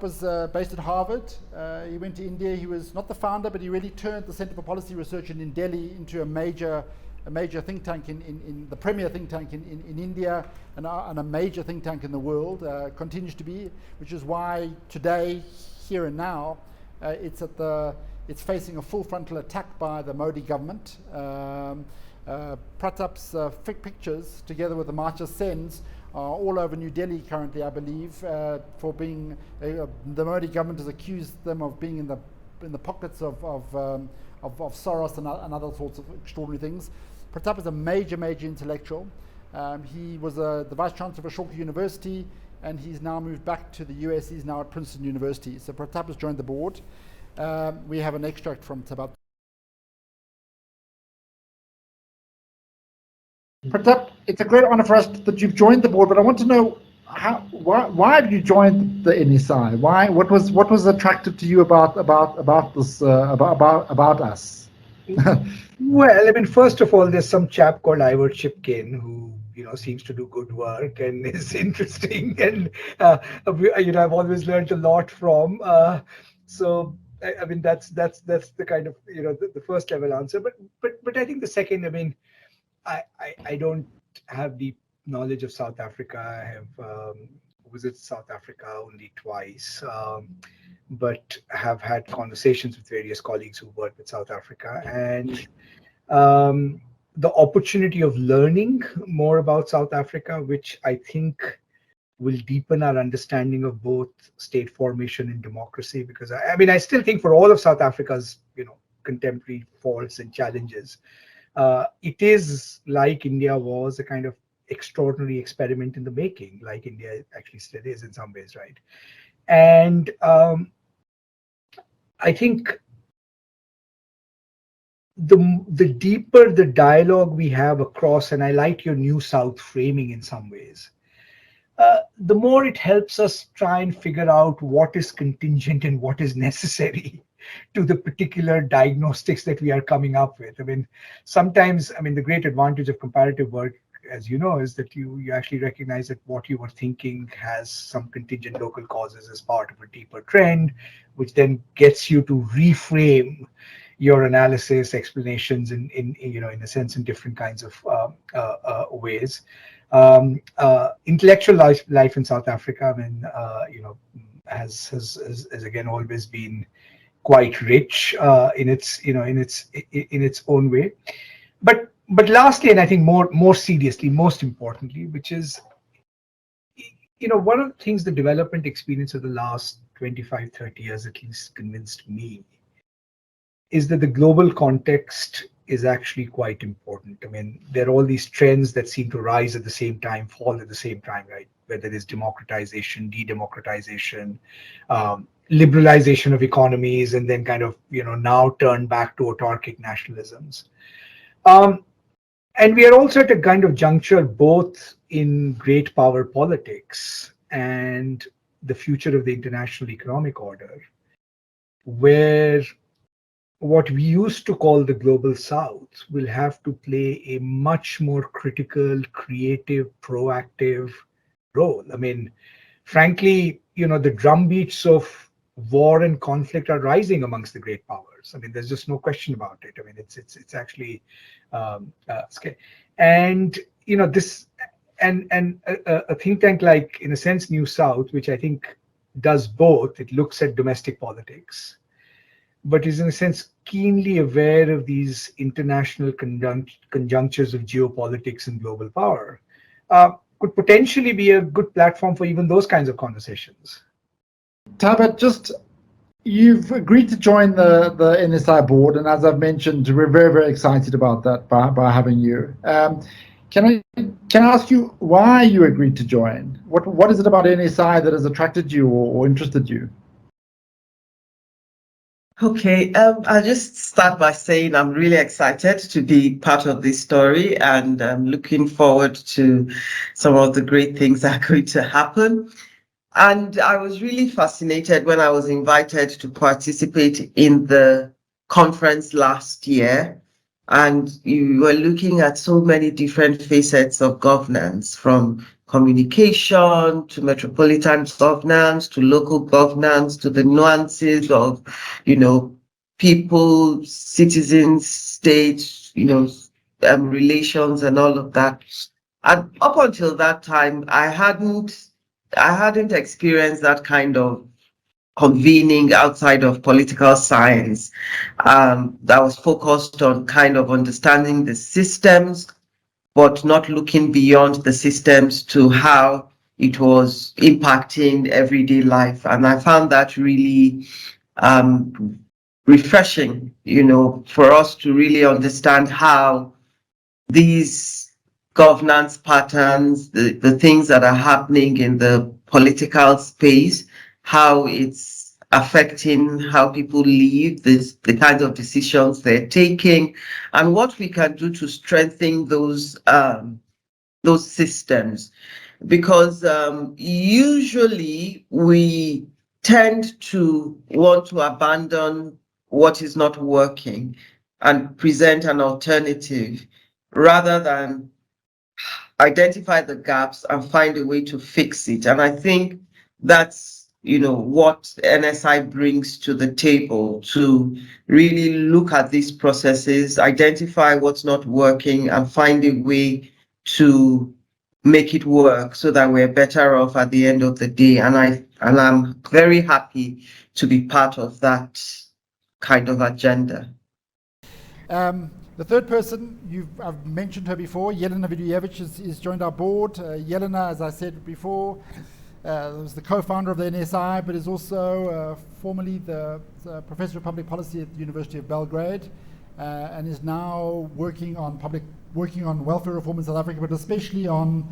[SPEAKER 8] was based at Harvard. He went to India. He was not the founder, but he really turned the Center for Policy Research in Delhi into a major think tank, in the premier think tank in India, and a major think tank in the world, continues to be, which is why today, here and now, it's facing a full frontal attack by the Modi government. Pratap's pictures, together with the Marcha Sen's, are all over New Delhi currently, I believe, for being, the Modi government has accused them of being in the pockets of Soros and other sorts of extraordinary things. Pratap is a major intellectual. He was the Vice Chancellor of Ashoka University, and he's now moved back to the US. He's now at Princeton University. So Pratap has joined the board. We have an extract from Pratap. Pratap, it's a great honor for us that you've joined the board, but I want to know why have you joined the NSI? What was attractive to you about this about us?
[SPEAKER 13] Well, I mean, first of all, there's some chap called Ivor Chipkin who seems to do good work and is interesting, and I've always learned a lot from. So I mean, that's the kind of the first level answer. But I think the second, I mean, I don't have deep knowledge of South Africa. I have visited South Africa only twice, but have had conversations with various colleagues who work with South Africa, and the opportunity of learning more about South Africa, which I think will deepen our understanding of both state formation and democracy. Because I mean, I still think for all of South Africa's contemporary faults and challenges, it is, like India was, a kind of extraordinary experiment in the making, like India actually still is in some ways, right? And I think the deeper the dialogue we have across, and I like your New South framing in some ways, the more it helps us try and figure out what is contingent and what is necessary to the particular diagnostics that we are coming up with. I mean, sometimes, I mean, the great advantage of comparative work, as you know, is that you actually recognize that what you were thinking has some contingent local causes as part of a deeper trend, which then gets you to reframe your analysis, explanations in a sense, in different kinds of ways. Intellectual life in South Africa, I mean, has again always been quite rich in its own way. But lastly, and I think more seriously, most importantly, which is, one of the things the development experience of the last 25, 30 years at least convinced me is that the global context is actually quite important. I mean, there are all these trends that seem to rise at the same time, fall at the same time, right? whether it is democratization, de-democratization, liberalization of economies, and then kind of, now turn back to autarkic nationalisms. And we are also at a kind of juncture both in great power politics and the future of the international economic order, where what we used to call the global south will have to play a much more critical, creative, proactive role. I mean, frankly, the drumbeats of war and conflict are rising amongst the great powers. I mean, there's just no question about it. I mean, it's actually scary. And this and a think tank like, in a sense, New South, which I think does both. It looks at domestic politics, but is in a sense keenly aware of these international conjunctures of geopolitics and global power, could potentially be a good platform for even those kinds of conversations.
[SPEAKER 8] Tabat, you've agreed to join the NSI board, and as I've mentioned, we're very, very excited about that by having you. Can I ask you why you agreed to join? What is it about NSI that has attracted you or interested you?
[SPEAKER 10] Okay, I'll just start by saying I'm really excited to be part of this story, and I'm looking forward to some of the great things that are going to happen. And I was really fascinated when I was invited to participate in the conference last year. And you were looking at so many different facets of governance, from communication to metropolitan governance to local governance to the nuances of, people, citizens, state, relations and all of that. And up until that time, I hadn't experienced that kind of convening outside of political science that was focused on kind of understanding the systems, but not looking beyond the systems to how it was impacting everyday life. And I found that really refreshing, for us to really understand how these governance patterns, the things that are happening in the political space, how it's affecting how people live, the kinds of decisions they're taking, and what we can do to strengthen those systems. Because usually we tend to want to abandon what is not working and present an alternative, rather than identify the gaps and find a way to fix it. And I think that's what NSI brings to the table, to really look at these processes, identify what's not working, and find a way to make it work so that we're better off at the end of the day. And I'm very happy to be part of that kind of agenda.
[SPEAKER 8] The third person, I've mentioned her before, Jelena Vidujevic has joined our board. Jelena, as I said before, was the co-founder of the NSI, but is also formerly the professor of public policy at the University of Belgrade, and is now working on welfare reform in South Africa, but especially on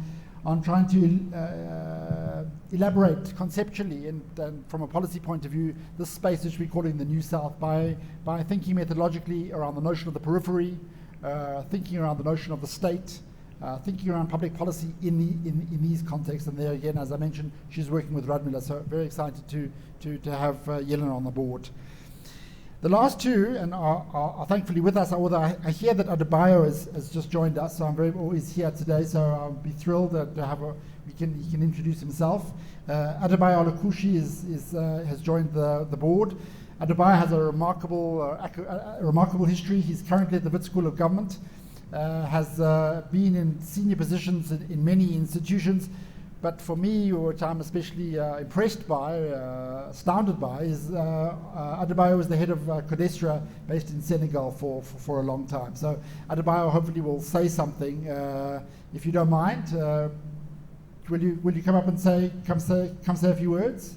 [SPEAKER 8] trying to elaborate conceptually and from a policy point of view this space which we're calling the New South by thinking methodologically around the notion of the periphery, thinking around the notion of the state, thinking around public policy in these contexts. And there again, as I mentioned, she's working with Radmila, so very excited to have Jelena on the board. The last two, and are thankfully with us, although I hear that Adebayo has just joined us, so I'm always here today, so I'll be thrilled to have he can introduce himself. Adebayo Olukushi has joined the board. Adebayo has a remarkable history. He's currently at the Wits School of Government, has been in senior positions in many institutions. But for me, what I'm especially impressed by, astounded by, is Adebayo was the head of Codestra, based in Senegal for a long time. So Adebayo hopefully will say something. If you don't mind, will you come up and come say a few words?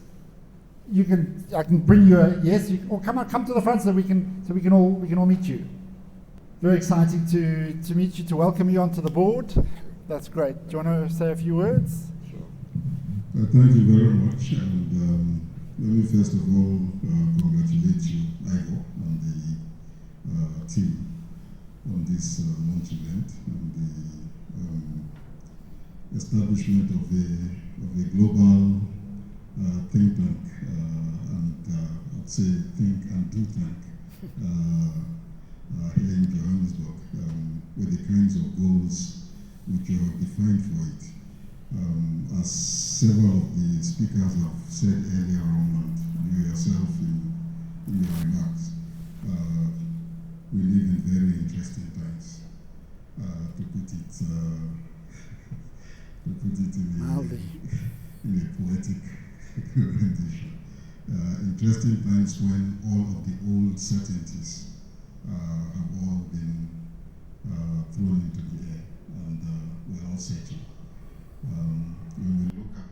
[SPEAKER 8] I can bring you or come to the front so we can all meet you. Very exciting to meet you, to welcome you onto the board. That's great. Do you want to say a few words?
[SPEAKER 9] Thank you very much, and let me first of all congratulate you, Ivo, and the team on this launch event and the establishment of a global think tank, and I'd say think and do tank here in Johannesburg, with the kinds of goals which you have defined for it. As several of the speakers have said earlier on, and you yourself in your remarks, we live in very interesting times. To put it in a poetic rendition. Interesting times when all of the old certainties have all been thrown into the air, and we're all settled. When we look at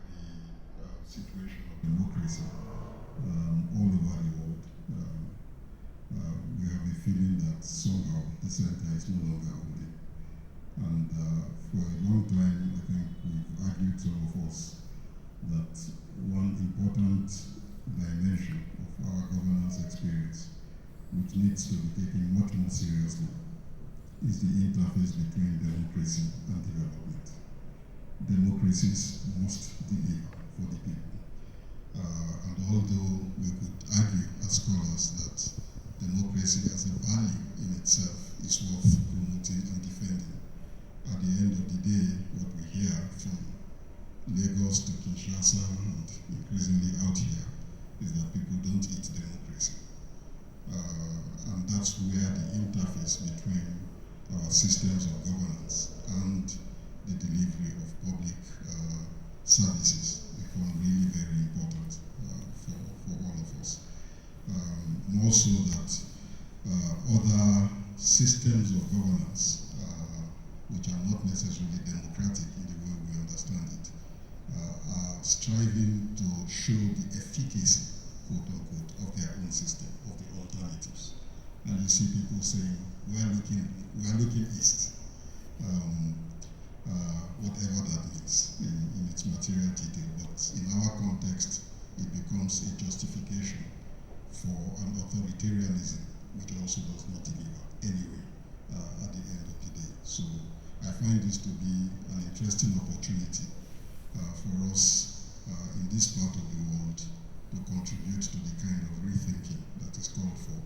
[SPEAKER 9] the situation of democracy all over the world, we have a feeling that somehow the center is no longer holding. And for a long time, I think we've argued, some of us, that one important dimension of our governance experience, which needs to be taken much more seriously, is the interface between democracy and development. Democracies must deliver for the people. And although we could argue as scholars that democracy as a value in itself is worth promoting and defending, at the end of the day, what we hear from Lagos to Kinshasa and increasingly out here is that people don't eat democracy. And that's where the interface between our systems of governance and the delivery of public services become really very important for all of us. More so that other systems of governance, which are not necessarily democratic in the way we understand it, are striving to show the efficacy, quote unquote, of their own system, of the alternatives. And you see people saying, we are looking east. Whatever that means in its material detail, but in our context, it becomes a justification for an authoritarianism which also does not deliver anyway at the end of the day. So I find this to be an interesting opportunity for us in this part of the world to contribute to the kind of rethinking that is called for,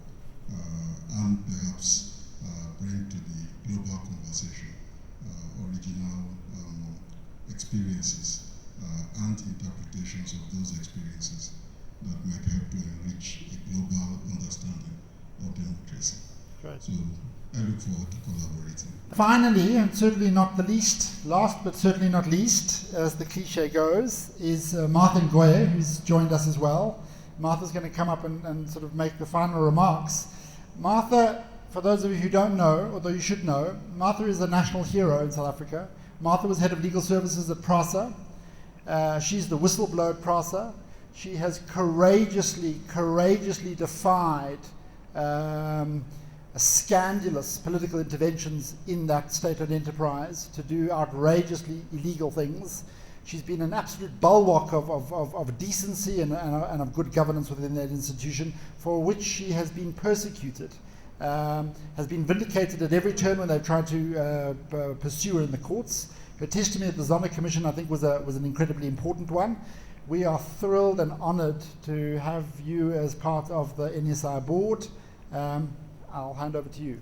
[SPEAKER 9] and perhaps bring to the global conversation original experiences and interpretations of those experiences that might help to enrich a global understanding of democracy.
[SPEAKER 8] Right.
[SPEAKER 9] So I look forward to collaborating.
[SPEAKER 8] Finally, and certainly not the least, last but certainly not least, as the cliche goes, is Martha Ngoye, who's joined us as well. Martha's going to come up and sort of make the final remarks. Martha, for those of you who don't know, although you should know, Martha is a national hero in South Africa. Martha was head of legal services at PRASA. She's the whistleblower at PRASA. She has courageously defied scandalous political interventions in that state-owned enterprise to do outrageously illegal things. She's been an absolute bulwark of decency and of good governance within that institution, for which she has been persecuted. Has been vindicated at every turn when they've tried to pursue her in the courts. Her testimony at the Zombie Commission, I think, was an incredibly important one. We are thrilled and honoured to have you as part of the NSI board. I'll hand over to you.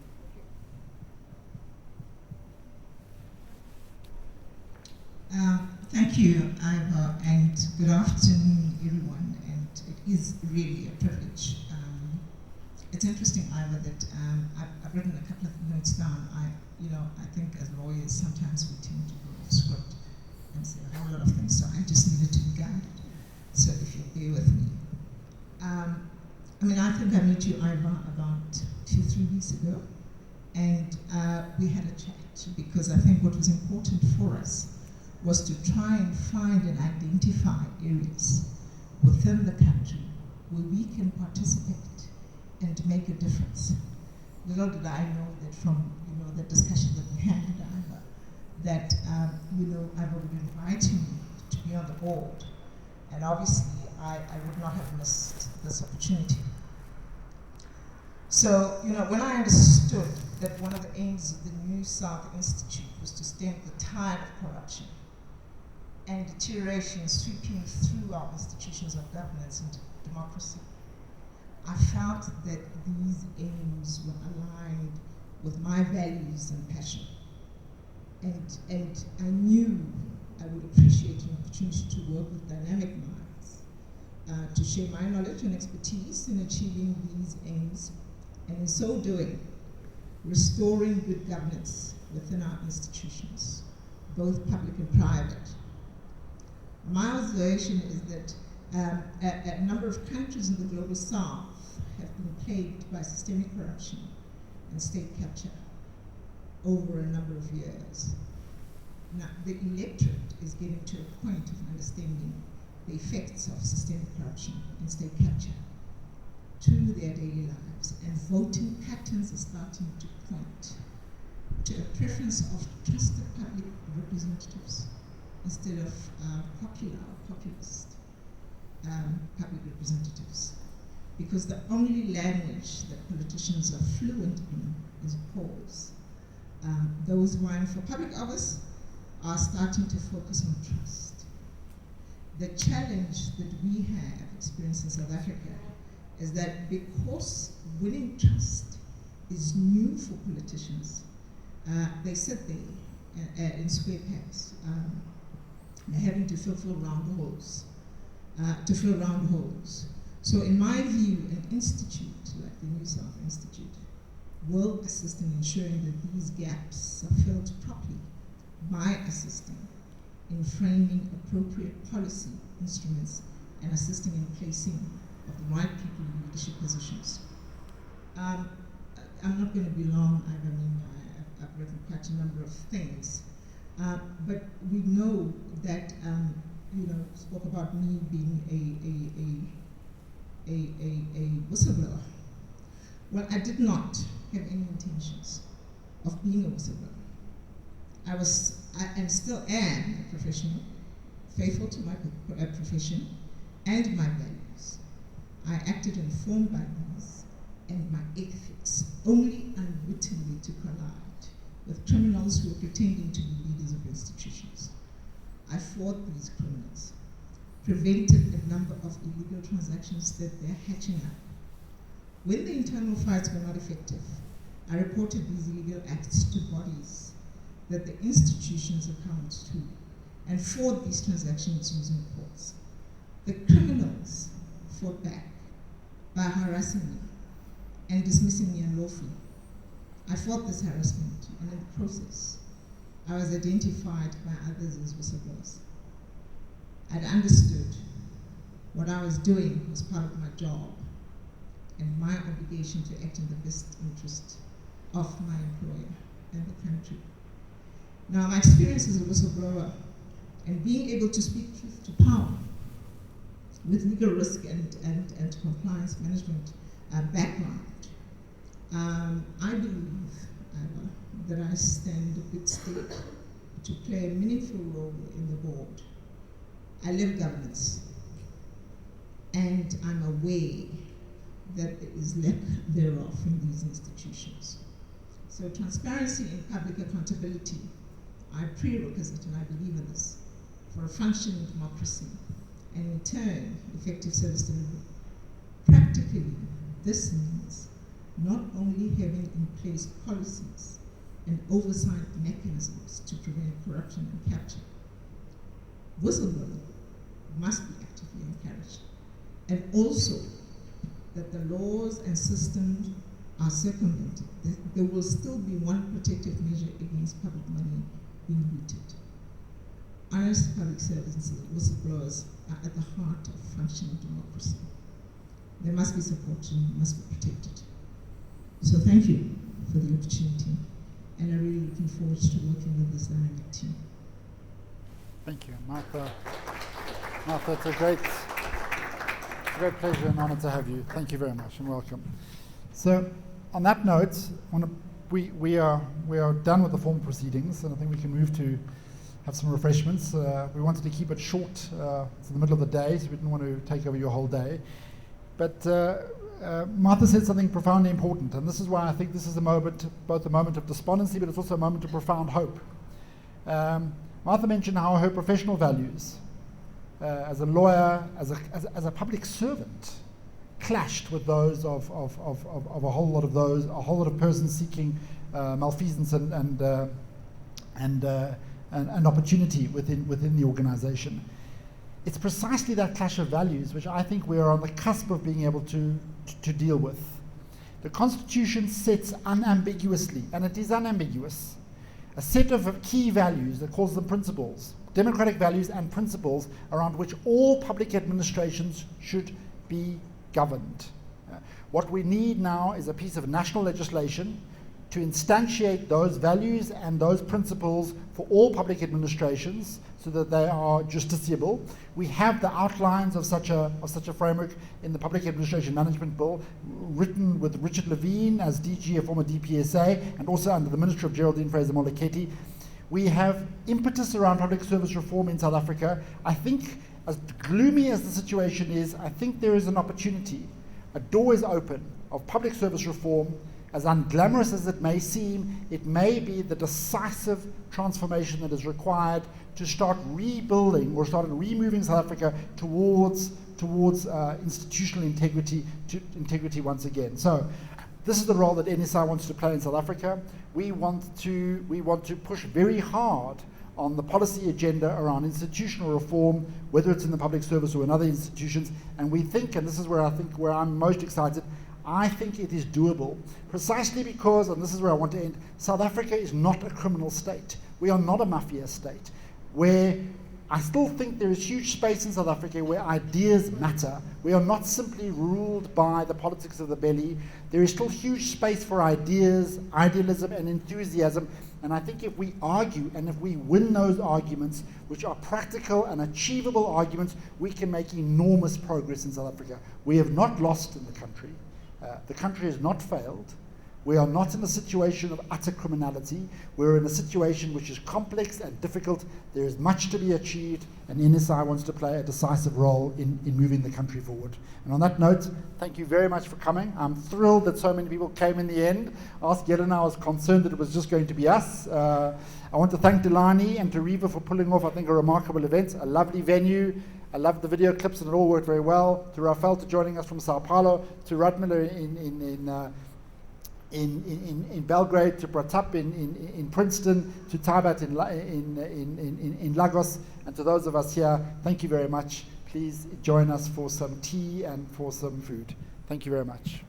[SPEAKER 14] Thank you, Ivo, and good afternoon, everyone. And it is really a privilege. It's interesting, Ivo, that I've written a couple of notes down. I think as lawyers sometimes we tend to go off script and say a whole lot of things. So I just needed to be guided. So if you'll bear with me. I think I met you, Ivo, about 2-3 weeks ago, and we had a chat because I think what was important for us was to try and find and identify areas within the country where we can participate and make a difference. Little did I know that from the discussion that we had, Ivo, that Ivo would invite me to be on the board And obviously, I would not have missed this opportunity. So, when I understood that one of the aims of the New South Institute was to stem the tide of corruption and deterioration sweeping through our institutions of governance and democracy, I felt that these aims were aligned with my values and passion. And I knew I would appreciate an opportunity to work with dynamic minds, to share my knowledge and expertise in achieving these aims, and in so doing, restoring good governance within our institutions, both public and private. My observation is that a number of countries in the global south have been plagued by systemic corruption and state capture over a number of years. Now, the electorate is getting to a point of understanding the effects of systemic corruption and state capture to their daily lives, and voting patterns are starting to point to a preference of trusted public representatives instead of popular or populist public representatives. Because the only language that politicians are fluent in is pause. Those vying for public office are starting to focus on trust. The challenge that we have experienced in South Africa is that because winning trust is new for politicians, they sit there in square pegs, having to fill round holes, So in my view, an institute like the New South Institute will assist in ensuring that these gaps are filled properly by assisting in framing appropriate policy instruments and assisting in placing of the right people in leadership positions. I'm not going to be long. I've written quite a number of things, but we know that spoke about me being a whistleblower. Well, I did not have any intentions of being a whistleblower. I still am a professional, faithful to my profession and my values. I acted informed by these and my ethics, only unwittingly to collide with criminals who were pretending to be leaders of institutions. I fought these criminals, prevented a number of illegal transactions that they're hatching up. When the internal fights were not effective, I reported these illegal acts to bodies that the institutions account to and fought these transactions using courts. The criminals fought back by harassing me and dismissing me unlawfully. I fought this harassment, and in the process, I was identified by others as whistleblowers. I'd understood what I was doing was part of my job and my obligation to act in the best interest of my employer and the country. Now, my experience as a whistleblower and being able to speak truth to power with legal risk and compliance management background, I believe that I stand a good stake to play a meaningful role in the board. I live governance, and I'm aware that there is lack thereof in these institutions. So transparency and public accountability are a prerequisite, and I believe in this, for a functioning democracy, and in turn, effective service delivery. Practically, this means not only having in place policies and oversight mechanisms to prevent corruption and capture. Whistleblowing must be actively encouraged, and also that the laws and systems are circumvented. There will still be one protective measure against public money being looted. Honest public servants and whistleblowers are at the heart of functioning democracy. They must be supported and must be protected. So thank you for the opportunity, and I'm really looking forward to working with this dynamic team.
[SPEAKER 8] Thank you, Martha. Martha, it's a great pleasure and honor to have you. Thank you very much and welcome. So, on that note, we are done with the formal proceedings, and I think we can move to have some refreshments. We wanted to keep it short. It's in the middle of the day, so we didn't want to take over your whole day. But Martha said something profoundly important, and this is why I think this is a moment, both a moment of despondency, but it's also a moment of profound hope. Martha mentioned how her professional values, as a lawyer, as a public servant, clashed with those of a whole lot of persons seeking malfeasance and opportunity within the organization. It's precisely that clash of values which I think we are on the cusp of being able to deal with. The Constitution sets unambiguously, and it is unambiguous, a set of key values that calls them principles, democratic values and principles around which all public administrations should be governed. What we need now is a piece of national legislation to instantiate those values and those principles for all public administrations so that they are justiciable. We have the outlines of such a framework in the Public Administration Management Bill, written with Richard Levine as DG, a former DPSA, and also under the Minister of Geraldine Fraser-Moleketi. We have impetus around public service reform in South Africa. I think, as gloomy as the situation is, I think there is an opportunity. A door is open of public service reform. As unglamorous as it may seem, it may be the decisive transformation that is required to start rebuilding or start removing South Africa towards institutional integrity once again. So this is the role that NSI wants to play in South Africa. We want to push very hard on the policy agenda around institutional reform, whether it's in the public service or in other institutions. And we think, and this is where I'm most excited, I think it is doable, precisely because, and this is where I want to end, South Africa is not a criminal state. We are not a mafia state, where I still think there is huge space in South Africa where ideas matter. We are not simply ruled by the politics of the belly. There is still huge space for ideas, idealism, and enthusiasm. And I think if we argue and if we win those arguments, which are practical and achievable arguments, we can make enormous progress in South Africa. We have not lost in the country. The country has not failed. We are not in a situation of utter criminality. We're in a situation which is complex and difficult. There is much to be achieved, and NSI wants to play a decisive role in moving the country forward. And on that note, thank you very much for coming. I'm thrilled that so many people came in the end. Ask Yelena, I was concerned that it was just going to be us. I want to thank Delani and to Riva for pulling off, I think, a remarkable event, a lovely venue. I loved the video clips and it all worked very well. To Rafael, to joining us from Sao Paulo, to Radmiller in Belgrade, to Pratap in Princeton, to Tabat in Lagos, and to those of us here, thank you very much. Please join us for some tea and for some food. Thank you very much.